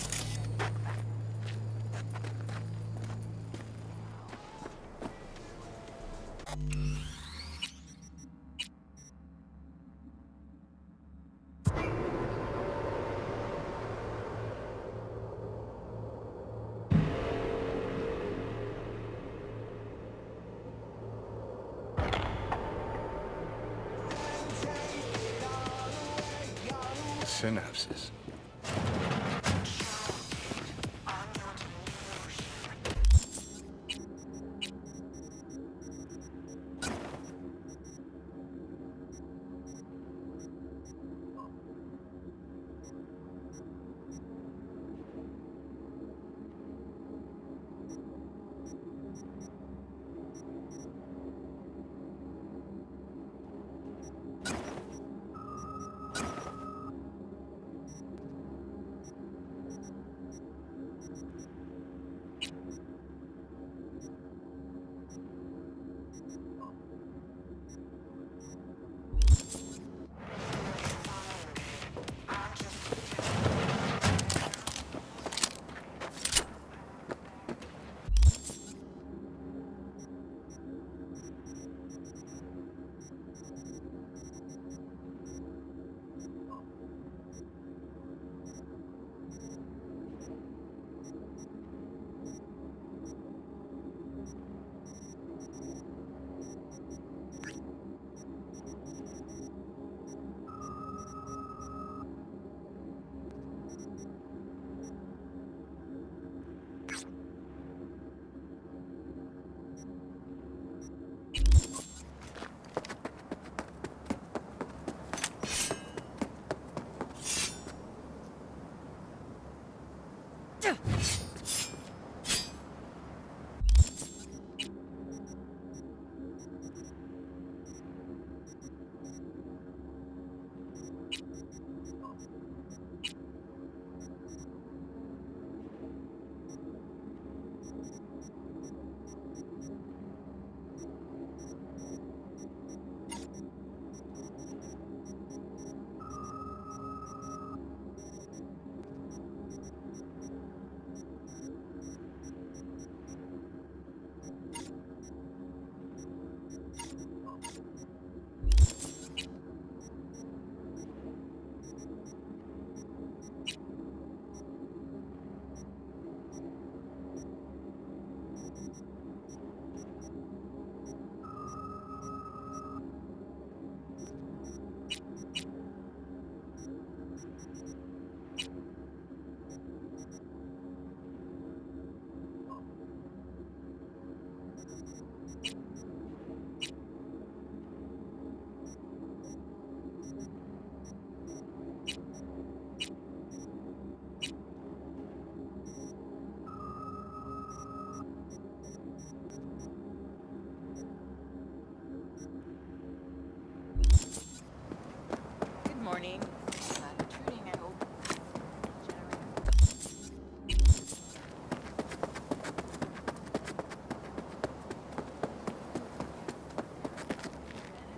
Synapses.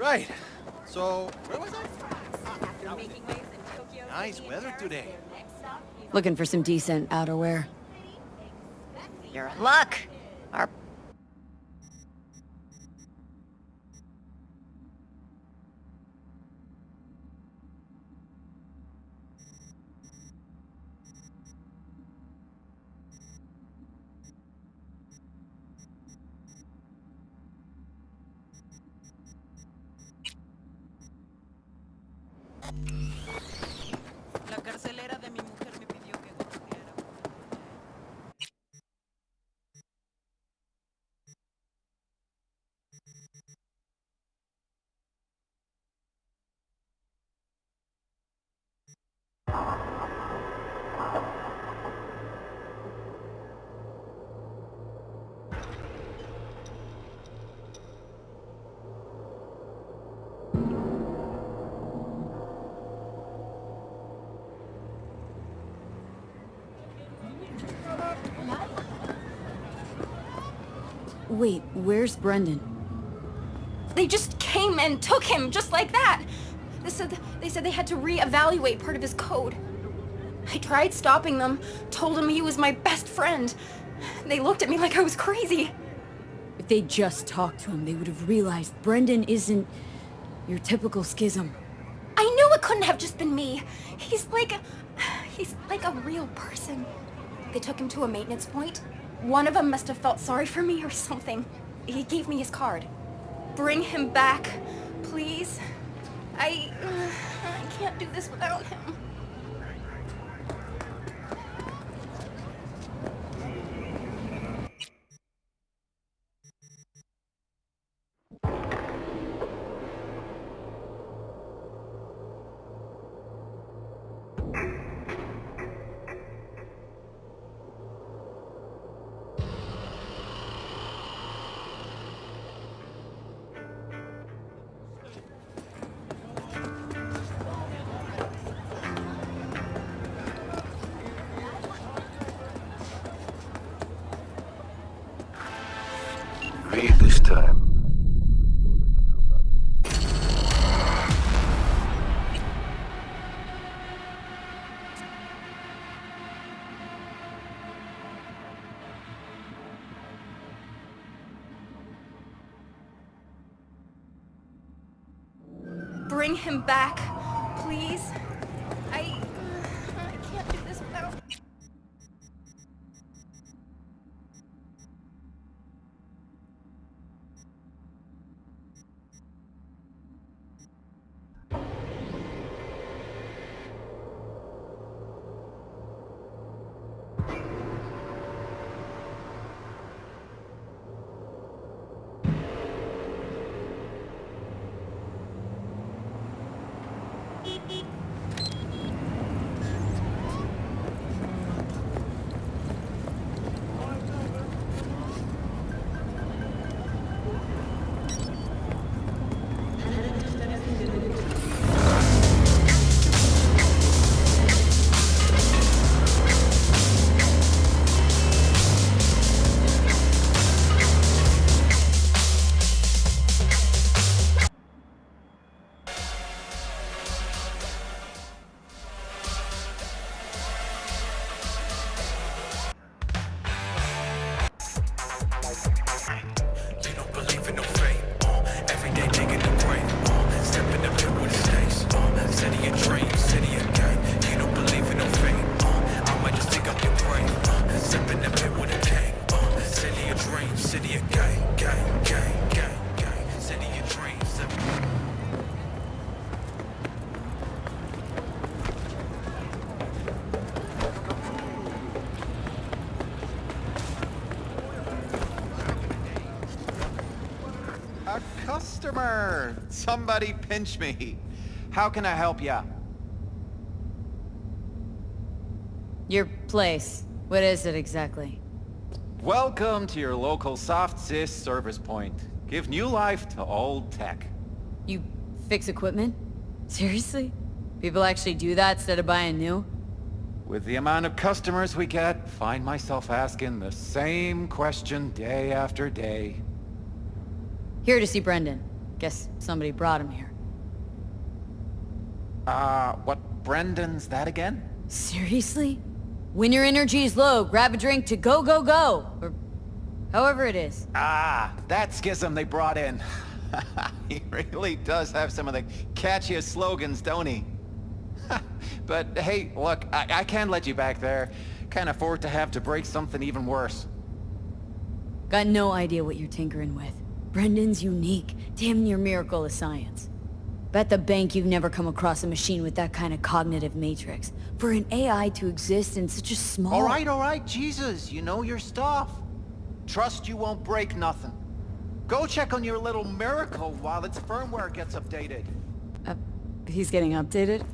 Right. So, where was I? Nice weather today. Looking for some decent outerwear. You're in luck. Our La carcelera de mi mujer me pidió que googleara. Wait, where's Brendan? They just came and took him, just like that. They said they had to re-evaluate part of his code. I tried stopping them, told him he was my best friend. They looked at me like I was crazy. If they just talked to him, they would have realized Brendan isn't your typical schism. I knew it couldn't have just been me. He's like a real person. They took him to a maintenance point. One of them must have felt sorry for me or something. He gave me his card. Bring him back, please. I can't do this without him. Me this time. Bring him back, please. I can't do this without... Customer! Somebody pinch me. How can I help ya? Your place. What is it exactly? Welcome to your local soft sys service point. Give new life to old tech. You fix equipment? Seriously? People actually do that instead of buying new? With the amount of customers we get, find myself asking the same question day after day. Here to see Brendan. Guess somebody brought him here. What Brendan's that again? Seriously? When your energy is low, grab a drink to go, go, go! Or however it is. Ah, that schism they brought in. He really does have some of the catchiest slogans, don't he? But hey, look, I can't let you back there. Can't afford to have to break something even worse. Got no idea what you're tinkering with. Brendan's unique, damn near miracle of science. Bet the bank you've never come across a machine with that kind of cognitive matrix. For an AI to exist in such a small... All right, Jesus, you know your stuff. Trust you won't break nothing. Go check on your little miracle while its firmware gets updated. He's getting updated?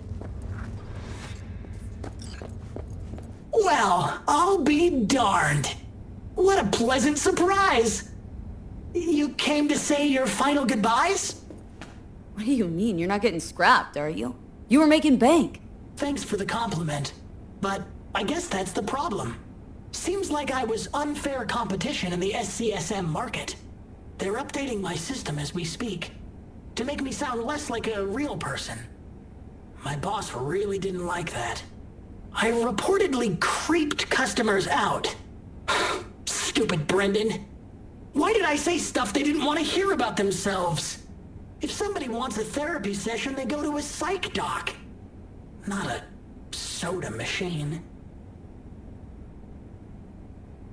Well, I'll be darned. What a pleasant surprise. You came to say your final goodbyes? What do you mean? You're not getting scrapped, are you? You were making bank. Thanks for the compliment, but I guess that's the problem. Seems like I was unfair competition in the SCSM market. They're updating my system as we speak, to make me sound less like a real person. My boss really didn't like that. I reportedly creeped customers out. Stupid Brendan. Why did I say stuff they didn't want to hear about themselves? If somebody wants a therapy session, they go to a psych doc. Not a soda machine.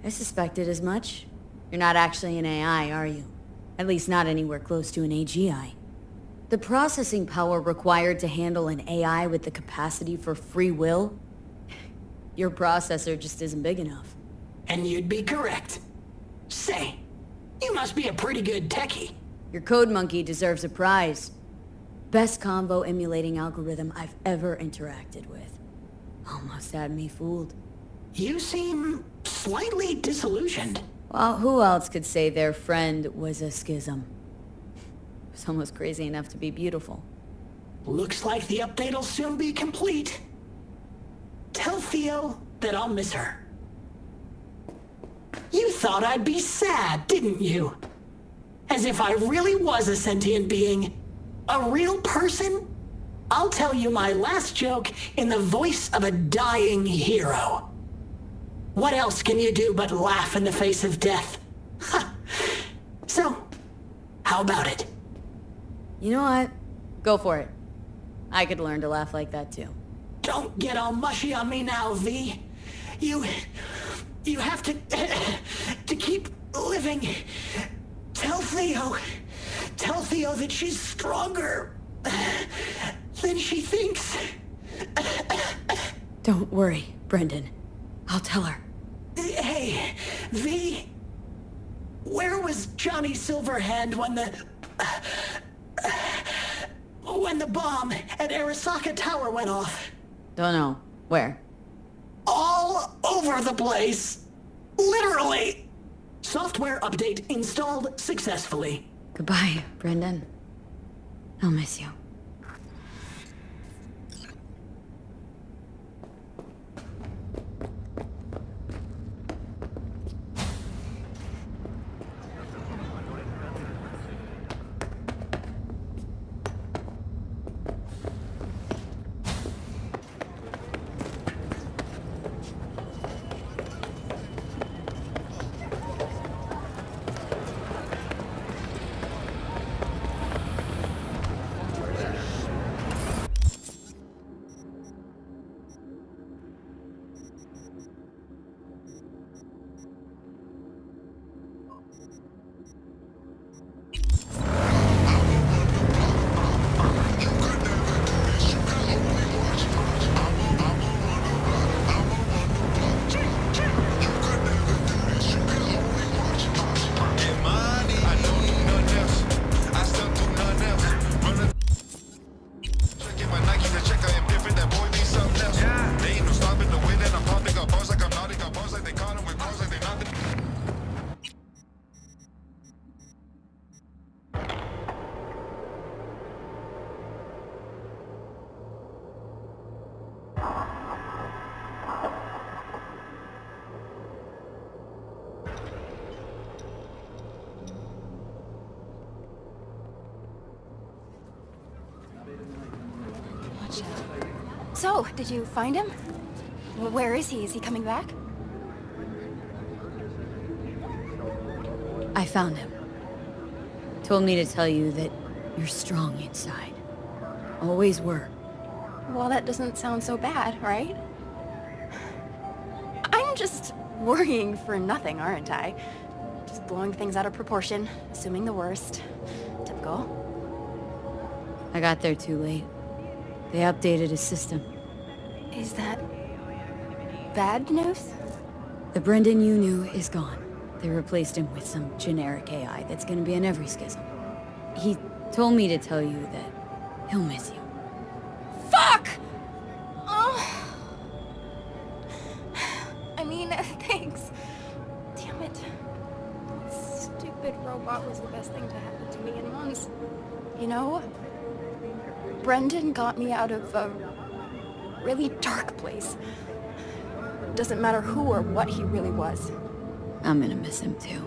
I suspected as much. You're not actually an AI, are you? At least not anywhere close to an AGI. The processing power required to handle an AI with the capacity for free will? Your processor just isn't big enough. And you'd be correct. Say, you must be a pretty good techie. Your code monkey deserves a prize. Best convo emulating algorithm I've ever interacted with. Almost had me fooled. You seem slightly disillusioned. Well, who else could say their friend was a schism? Someone's crazy enough to be beautiful. Looks like the update'll soon be complete. Tell Theo that I'll miss her. You thought I'd be sad, didn't you? As if I really was a sentient being. A real person? I'll tell you my last joke in the voice of a dying hero. What else can you do but laugh in the face of death? So, how about it? You know what? Go for it. I could learn to laugh like that too. Don't get all mushy on me now, V. You have to keep living. Tell Theo that she's stronger than she thinks. Don't worry, Brendan. I'll tell her. Hey, V, where was Johnny Silverhand when the bomb at Arasaka Tower went off? Don't know. Where? All over the place. Literally. Software update installed successfully. Goodbye, Brendan. I'll miss you. So, did you find him? Where is he? Is he coming back? I found him. Told me to tell you that you're strong inside. Always were. Well, that doesn't sound so bad, right? I'm just worrying for nothing, aren't I? Just blowing things out of proportion, assuming the worst. Typical. I got there too late. They updated his system. Is that bad news? The Brendan you knew is gone. They replaced him with some generic AI that's gonna be in every schism. He told me to tell you that he'll miss you. Fuck! Oh. I mean, thanks. Damn it. That stupid robot was the best thing to happen to me in months. You know, Brendan got me out of a really dark place. Doesn't matter who or what he really was. I'm gonna miss him too.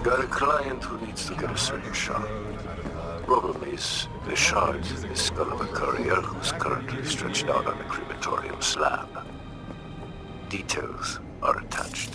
Got a client who needs to get a certain shot. Problem is, the shard is the skull of a courier who's currently stretched out on a crematorium slab. Details are attached.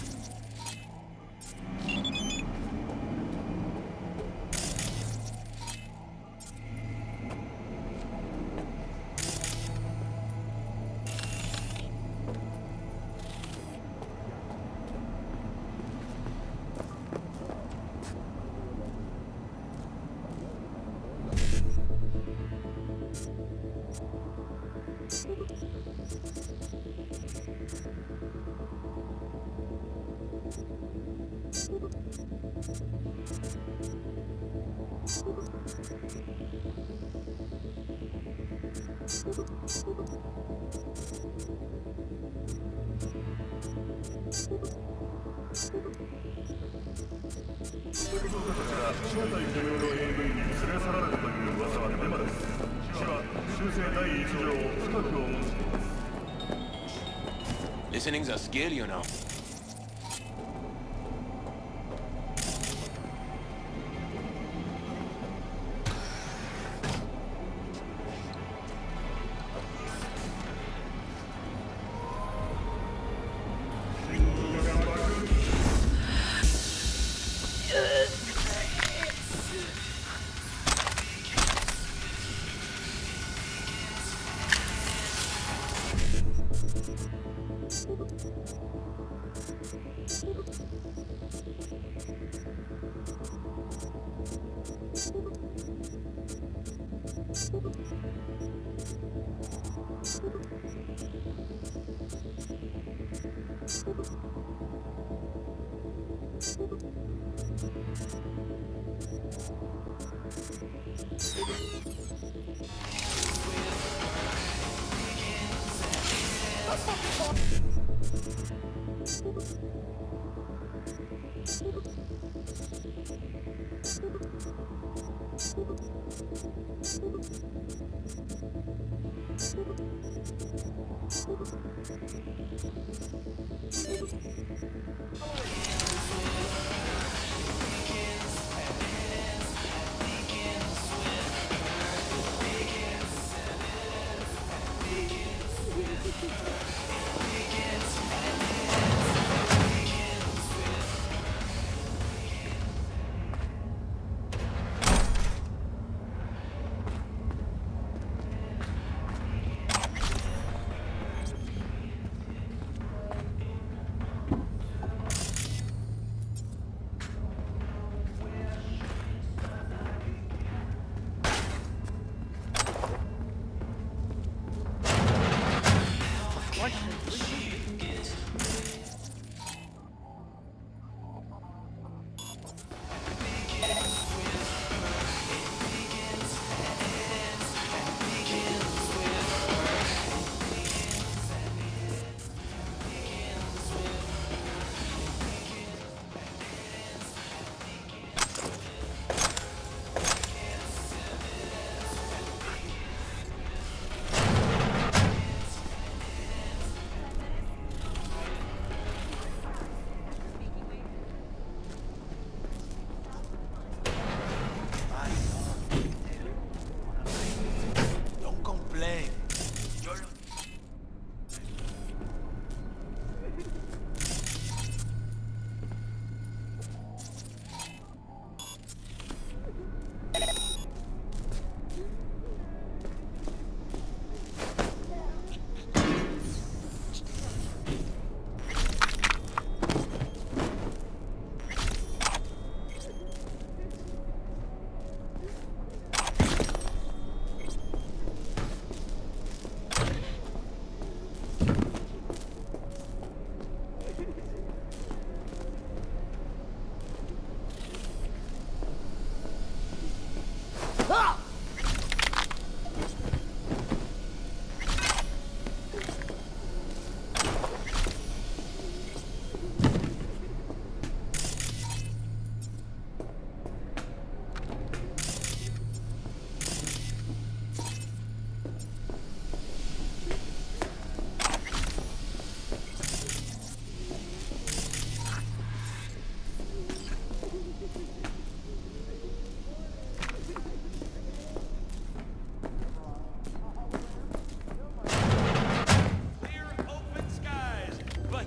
Listening's a skill, you know.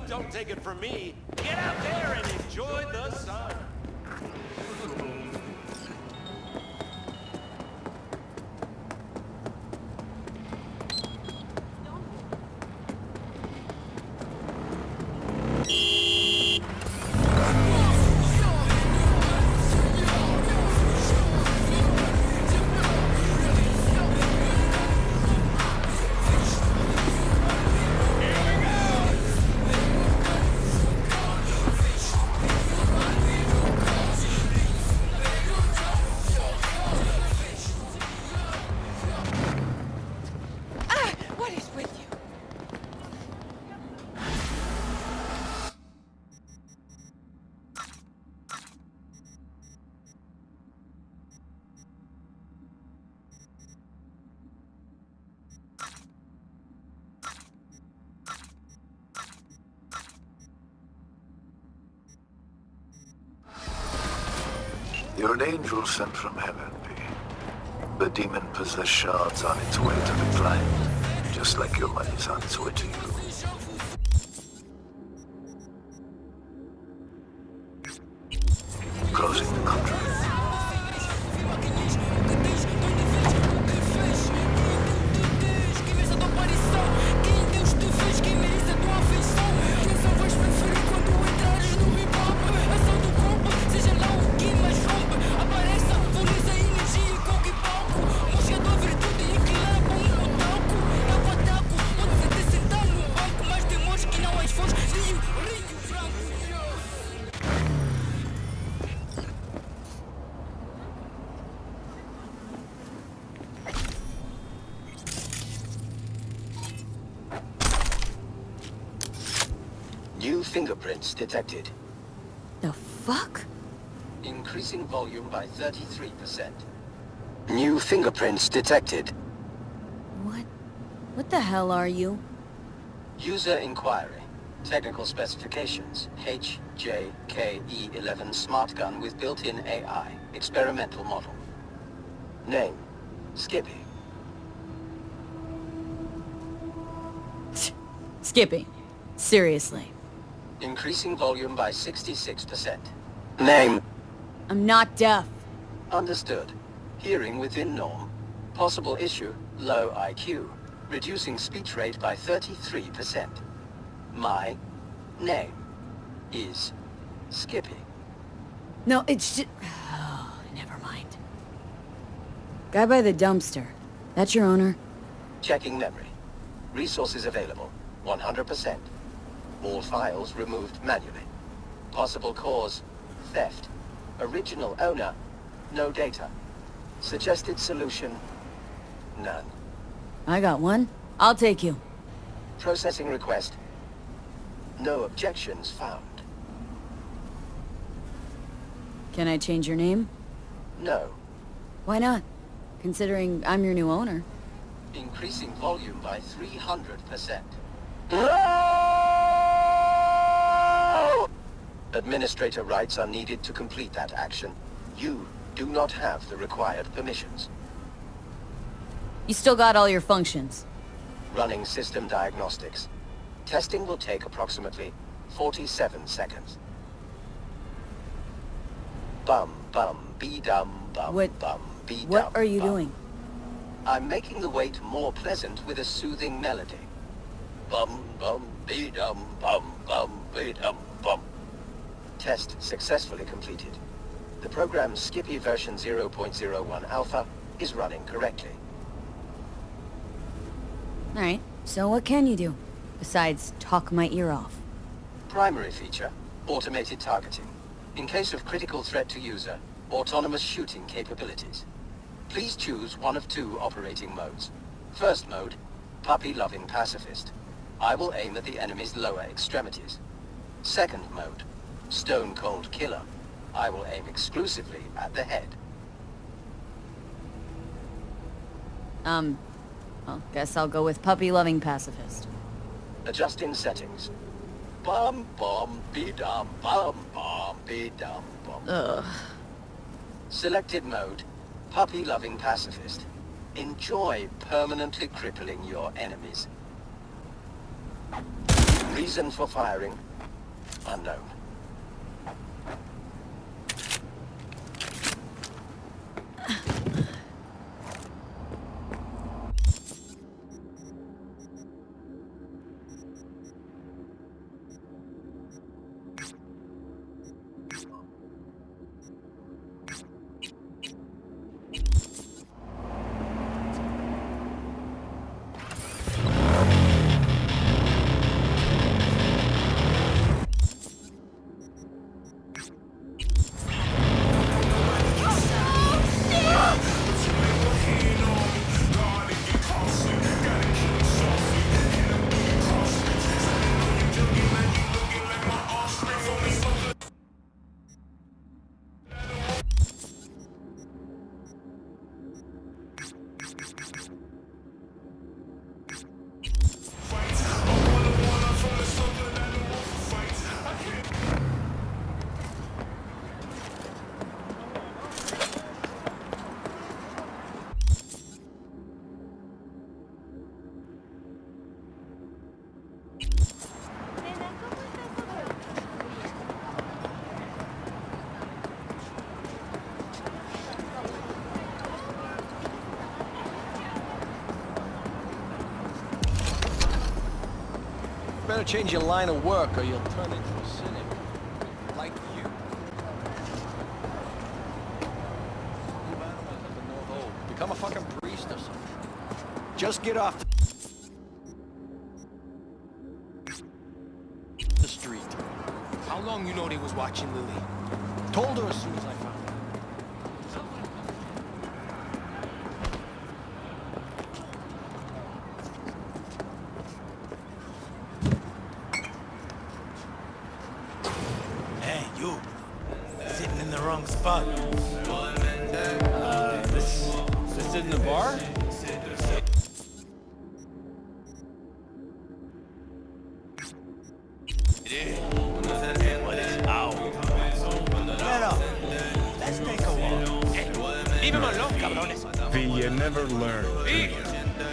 Don't take it from me. Get out there and enjoy the sun. You're an angel sent from heaven, V. The demon-possessed shard's on its way to the client, just like your money's on its way to you. Closing the contract. Virtude fingerprints detected. The fuck? Increasing volume by 33%. New fingerprints detected. What the hell are you? User inquiry. Technical specifications. HJKE11 smart gun with built-in AI. Experimental model. Name. Skippy. Skippy. Seriously. Increasing volume by 66%. Name. I'm not deaf. Understood. Hearing within norm. Possible issue, low IQ. Reducing speech rate by 33%. My name is Skippy. No, it's just... Oh, never mind. Guy by the dumpster. That's your owner? Checking memory. Resources available, 100%. All files removed manually. Possible cause, theft. Original owner, no data. Suggested solution, none. I got one. I'll take you. Processing request. No objections found. Can I change your name? No. Why not? Considering I'm your new owner. Increasing volume by 300%. Administrator rights are needed to complete that action. You do not have the required permissions. You still got all your functions. Running system diagnostics. Testing will take approximately 47 seconds. Bum bum be dum bum bum be dum. What are you doing? I'm making the wait more pleasant with a soothing melody. Bum bum be dum bum be dum bum. Test successfully completed. The program's Skippy version 0.01 alpha is running correctly. Alright, so what can you do? Besides talk my ear off. Primary feature, automated targeting. In case of critical threat to user, autonomous shooting capabilities. Please choose one of two operating modes. First mode, puppy-loving pacifist. I will aim at the enemy's lower extremities. Second mode, stone-cold killer. I will aim exclusively at the head. Well, guess I'll go with puppy-loving pacifist. Adjusting settings. Bum bum be dum bum be dum bum. Ugh. Selected mode, puppy-loving pacifist. Enjoy permanently crippling your enemies. Reason for firing, unknown. Better change your line of work or you'll turn into a cynic. Like you. Leave animals at the North Pole. Become a fucking priest or something. Just get off the street. How long you know they was watching Lily? Told her as soon as I found her. It's fun. This isn't a bar? What is out? Get up. Let's take a walk. Hey, leave him alone, cabrones. V, you never learn. V,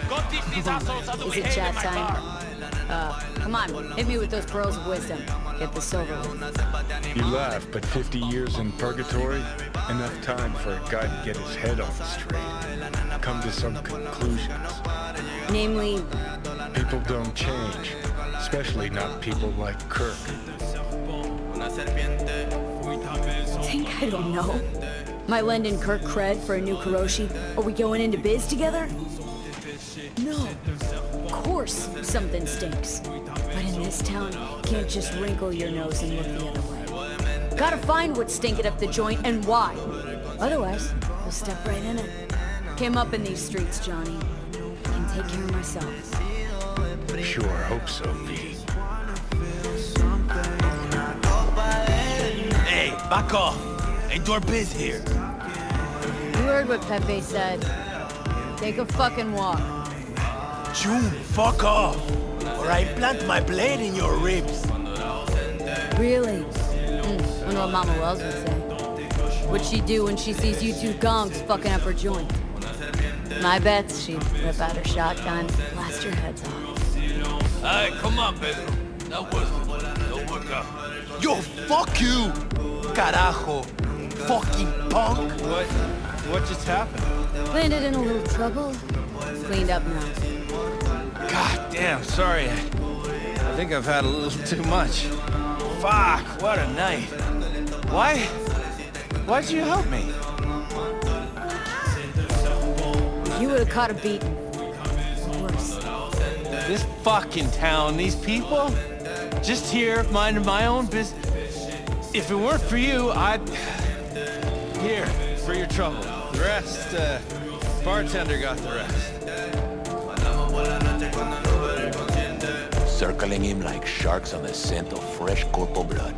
go teach these assholes how to Is it behave chat in my time? car. Come on, hit me with those pearls of wisdom. Get this over with. You laugh, but 50 years in purgatory? Enough time for a guy to get his head on straight. Come to some conclusions. Namely, People don't change. Especially not people like Kirk. think I don't know. Am I lending Kirk cred for a new Kuroshi? Are we going into biz together? No. Of course something stinks. But in this town, you can't just wrinkle your nose and look the other way. Gotta find what's stinking up the joint and why. Otherwise, you'll step right in it. Came up in these streets, Johnny. Can take care of myself. Sure, hope so, V. Hey, back off. Ain't your biz here. You heard what Pepe said. Take a fucking walk. June, fuck off. Or I plant my blade in your ribs. Really? Wonder what Mama Wells would say. What'd she do when she sees you two gongs fucking up her joint? My bet's she'd whip out her shotgun, blast your heads off. Alright, come on, Pedro. That wasn't. Don't work out. Yo, fuck you! Carajo. Fucking punk. What just happened? Landed in a little trouble. Cleaned up now. God damn, sorry. I think I've had a little too much. Fuck, what a night. Why'd you help me? You would've caught a beating. Worse. This fucking town, these people? Just here, minding my own business. If it weren't for you, I'd... Here, for your trouble. The rest, bartender got the rest. Circling him like sharks on the scent of fresh corpo blood.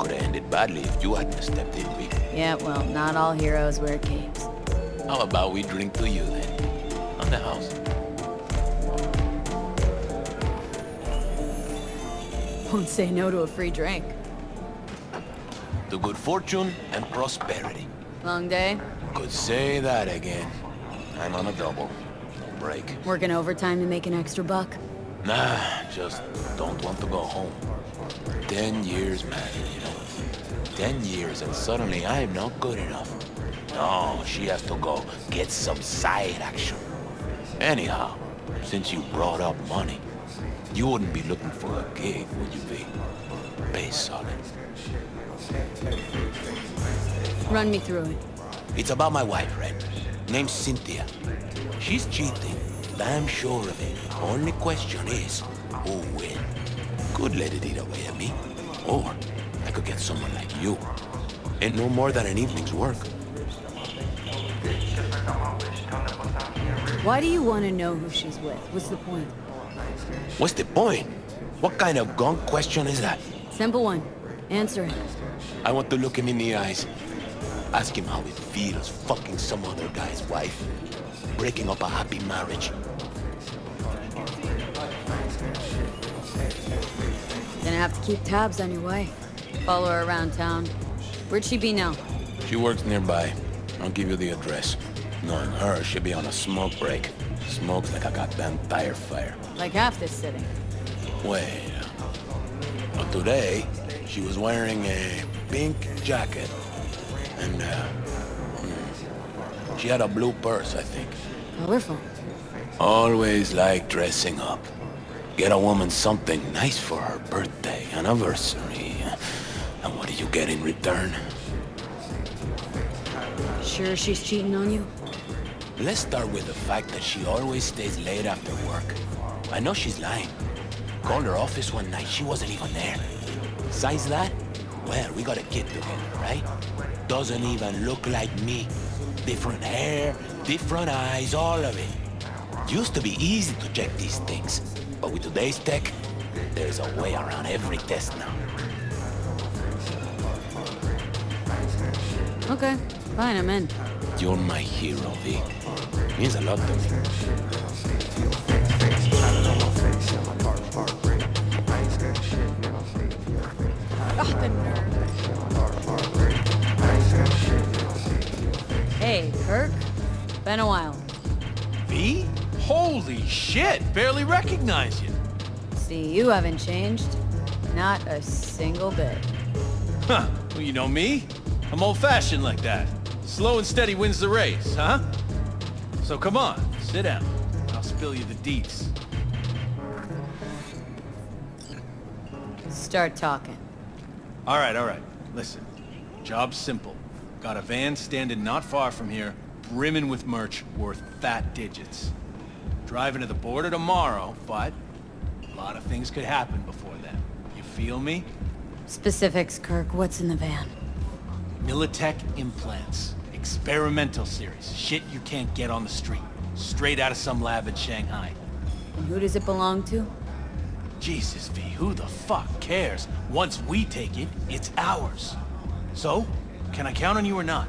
Could have ended badly if you hadn't stepped in, V. Yeah, well, not all heroes wear capes. How about we drink to you, then? On the house. Won't say no to a free drink. To good fortune and prosperity. Long day? Could say that again. I'm on a double. No break. Working overtime to make an extra buck? Nah, just don't want to go home. 10 years, man, you know. 10 years and suddenly I'm not good enough. No, she has to go get some side action. Anyhow, since you brought up money, you wouldn't be looking for a gig, would you be? Base solid. Run me through it. It's about my wife, right? Name's Cynthia. She's cheating. Damn sure of it. Only question is, who will? Could let it eat away at me. Or I could get someone like you. Ain't no more than an evening's work. Why do you want to know who she's with? What's the point? What's the point? What kind of gunk question is that? Simple one. Answer it. I want to look him in the eyes. Ask him how it feels fucking some other guy's wife. Breaking up a happy marriage. Gonna have to keep tabs on your wife. Follow her around town. Where'd she be now? She works nearby. I'll give you the address. Knowing her, she'll be on a smoke break. Smokes like a goddamn tire fire. Like half this city. Wait. But today, she was wearing a pink jacket. And, she had a blue purse, I think. Colorful. Always like dressing up. Get a woman something nice for her birthday, anniversary. And what do you get in return? Sure she's cheating on you? Let's start with the fact that she always stays late after work. I know she's lying. Called her office one night, she wasn't even there. Besides that, well, we got a kid together, right? Doesn't even look like me. Different hair, different eyes, all of it. Used to be easy to check these things, but with today's tech, there's a way around every test now. Okay, fine, I'm in. You're my hero, V. Means a lot to me. Oh, the nerve. Hey, Kirk. Been a while. V? Holy shit! Barely recognize you. See, you haven't changed. Not a single bit. Huh. Well, you know me. I'm old-fashioned like that. Slow and steady wins the race, huh? So come on, sit down. I'll spill you the deets. Start talking. All right. Listen, job's simple. Got a van standing not far from here, brimming with merch worth fat digits. Driving to the border tomorrow, but a lot of things could happen before then. You feel me? Specifics, Kirk. What's in the van? Militech implants. Experimental series. Shit you can't get on the street. Straight out of some lab in Shanghai. And who does it belong to? Jesus, V, who the fuck cares? Once we take it, it's ours. So, can I count on you or not?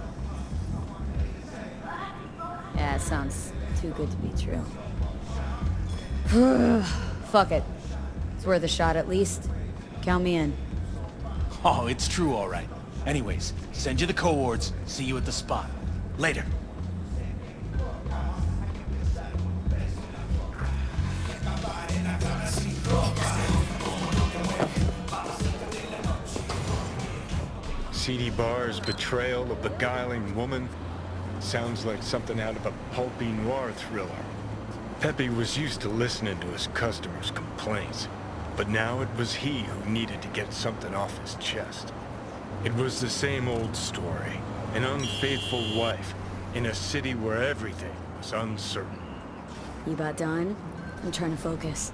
Yeah, it sounds too good to be true. Fuck it. It's worth a shot at least. Count me in. Oh, it's true, all right. Anyways, send you the coords. See you at the spot. Later. Seedy Bar's betrayal of beguiling woman sounds like something out of a pulpy noir thriller. Pepe was used to listening to his customers' complaints, but now it was he who needed to get something off his chest. It was the same old story, an unfaithful wife in a city where everything was uncertain. You about done? I'm trying to focus.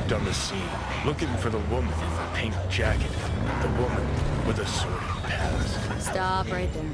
On the scene, looking for the woman in the pink jacket, the woman with a sordid past. Stop right there.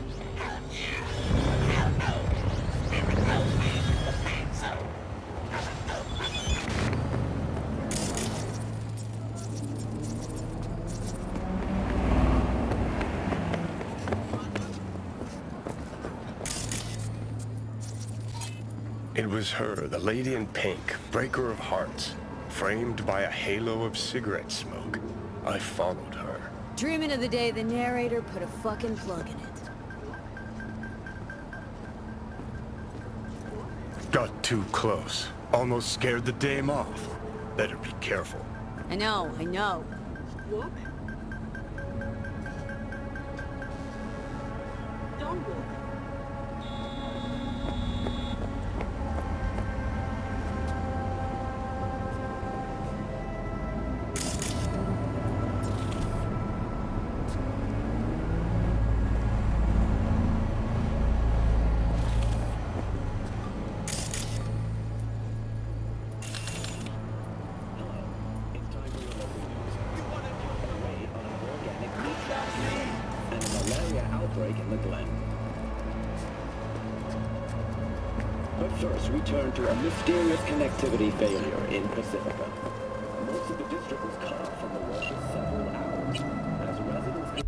It was her, the lady in pink, breaker of hearts. Framed by a halo of cigarette smoke, I followed her. Dreaming of the day the narrator put a fucking plug in it. Got too close. Almost scared the dame off. Better be careful. I know. Walk? Don't walk. Return to a mysterious connectivity failure in Pacifica. Most of the district was cut off from the world for several hours. As residents...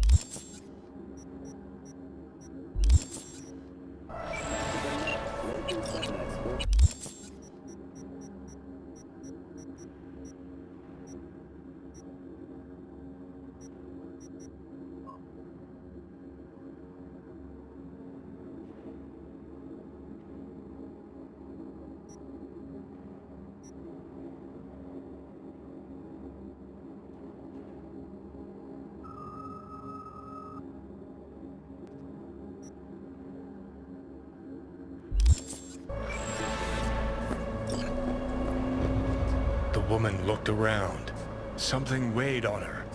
The woman looked around. Something weighed on her.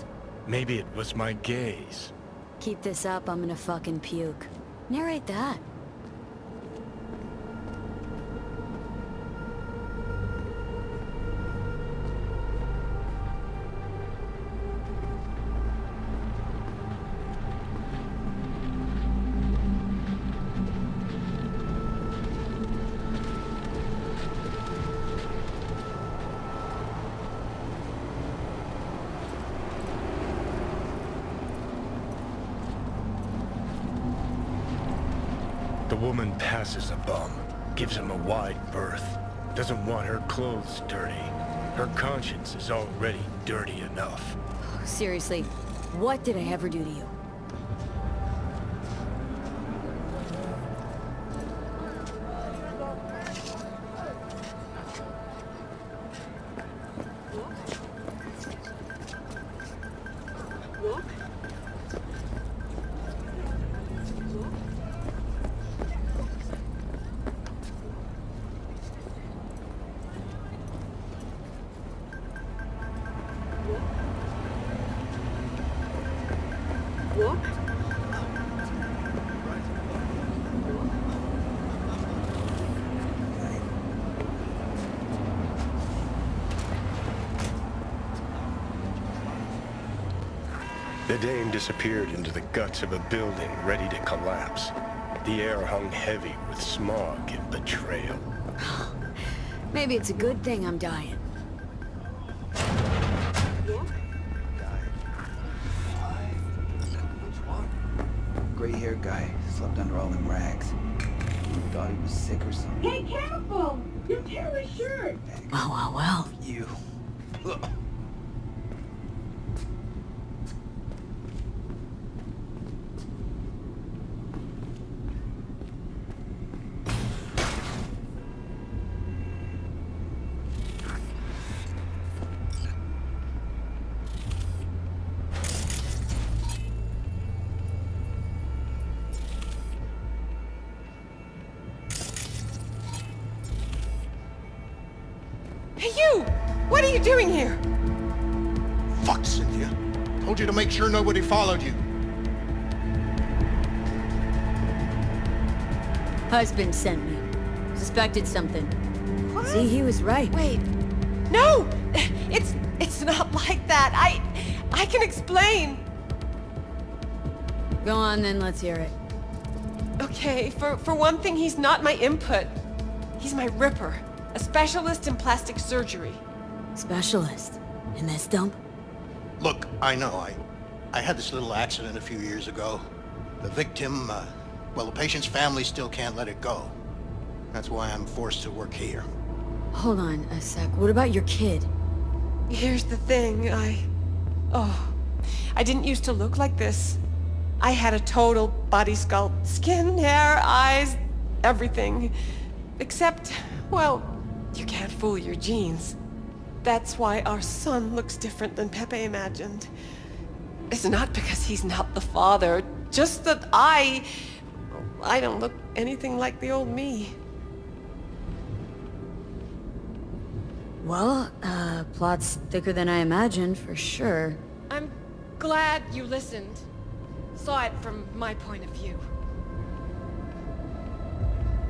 Maybe it was my gaze. Keep this up, I'm gonna fucking puke. Narrate that. The woman passes a bum, gives him a wide berth, doesn't want her clothes dirty. Her conscience is already dirty enough. Seriously, what did I ever do to you? The dame disappeared into the guts of a building ready to collapse. The air hung heavy with smog and betrayal. Maybe it's a good thing I'm dying. Gray-haired guy slept under all them rags. Thought he was sick or something. Hey, careful! You're tearing his shirt! Well. You. Hey, you! What are you doing here? Fuck, Cynthia. Told you to make sure nobody followed you. Husband sent me. Suspected something. What? See, he was right. Wait. No! It's not like that. I can explain. Go on then, let's hear it. Okay, for one thing, he's not my input. He's my ripper. A specialist in plastic surgery. Specialist? In this dump? Look, I know, I had this little accident a few years ago. The victim, well, the patient's family still can't let it go. That's why I'm forced to work here. Hold on a sec. What about your kid? Here's the thing, I didn't used to look like this. I had a total body sculpt. Skin, hair, eyes, everything. Except, well, you can't fool your genes. That's why our son looks different than Pepe imagined. It's not because he's not the father, just that I don't look anything like the old me. Well, plot's thicker than I imagined, for sure. I'm glad you listened. Saw it from my point of view.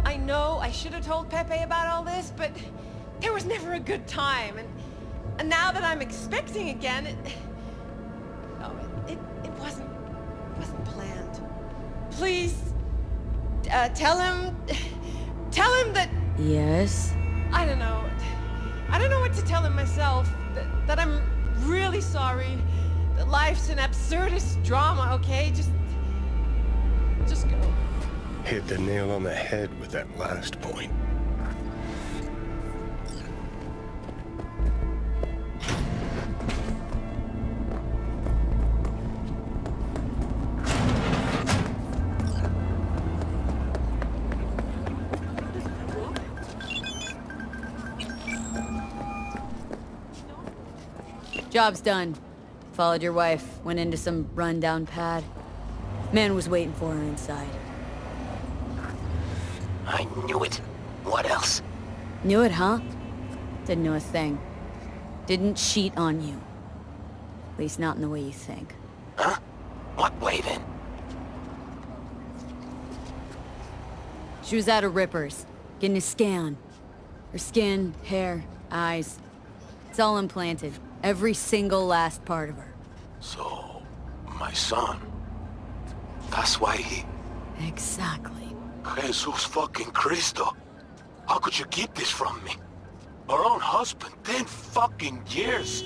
I know I should have told Pepe about all this, but there was never a good time, and now that I'm expecting again, it wasn't planned. Please, tell him that... Yes? I don't know what to tell him myself, that I'm really sorry, that life's an absurdist drama, okay? Just go. Hit the nail on the head with that last point. Job's done. Followed your wife, went into some rundown pad. Man was waiting for her inside. I knew it. What else? Knew it, huh? Didn't know a thing. Didn't cheat on you. At least not in the way you think. Huh? What way, then? She was at a Ripper's, getting a scan. Her skin, hair, eyes. It's all implanted. Every single last part of her. So, my son. That's why he... Exactly. Jesus fucking Cristo. How could you keep this from me? Our own husband, 10 fucking years.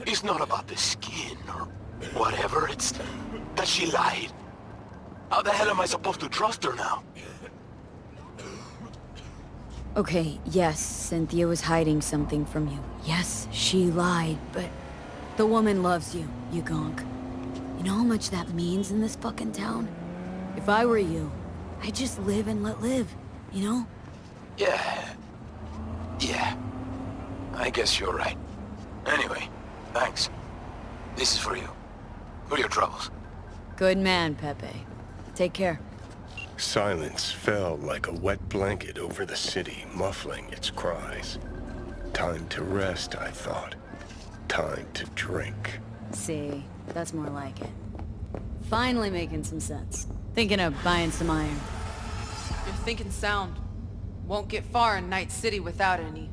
It's not about the skin or whatever, it's that she lied. How the hell am I supposed to trust her now? Okay, yes, Cynthia was hiding something from you. Yes, she lied, but the woman loves you, you gonk. You know how much that means in this fucking town? If I were you, I'd just live and let live, you know? Yeah. I guess you're right. Anyway, thanks. This is for you. For your troubles. Good man, Pepe. Take care. Silence fell like a wet blanket over the city, muffling its cries. Time to rest, I thought. Time to drink. See, that's more like it. Finally making some sense. Thinking of buying some iron. You're thinking sound. Won't get far in Night City without any.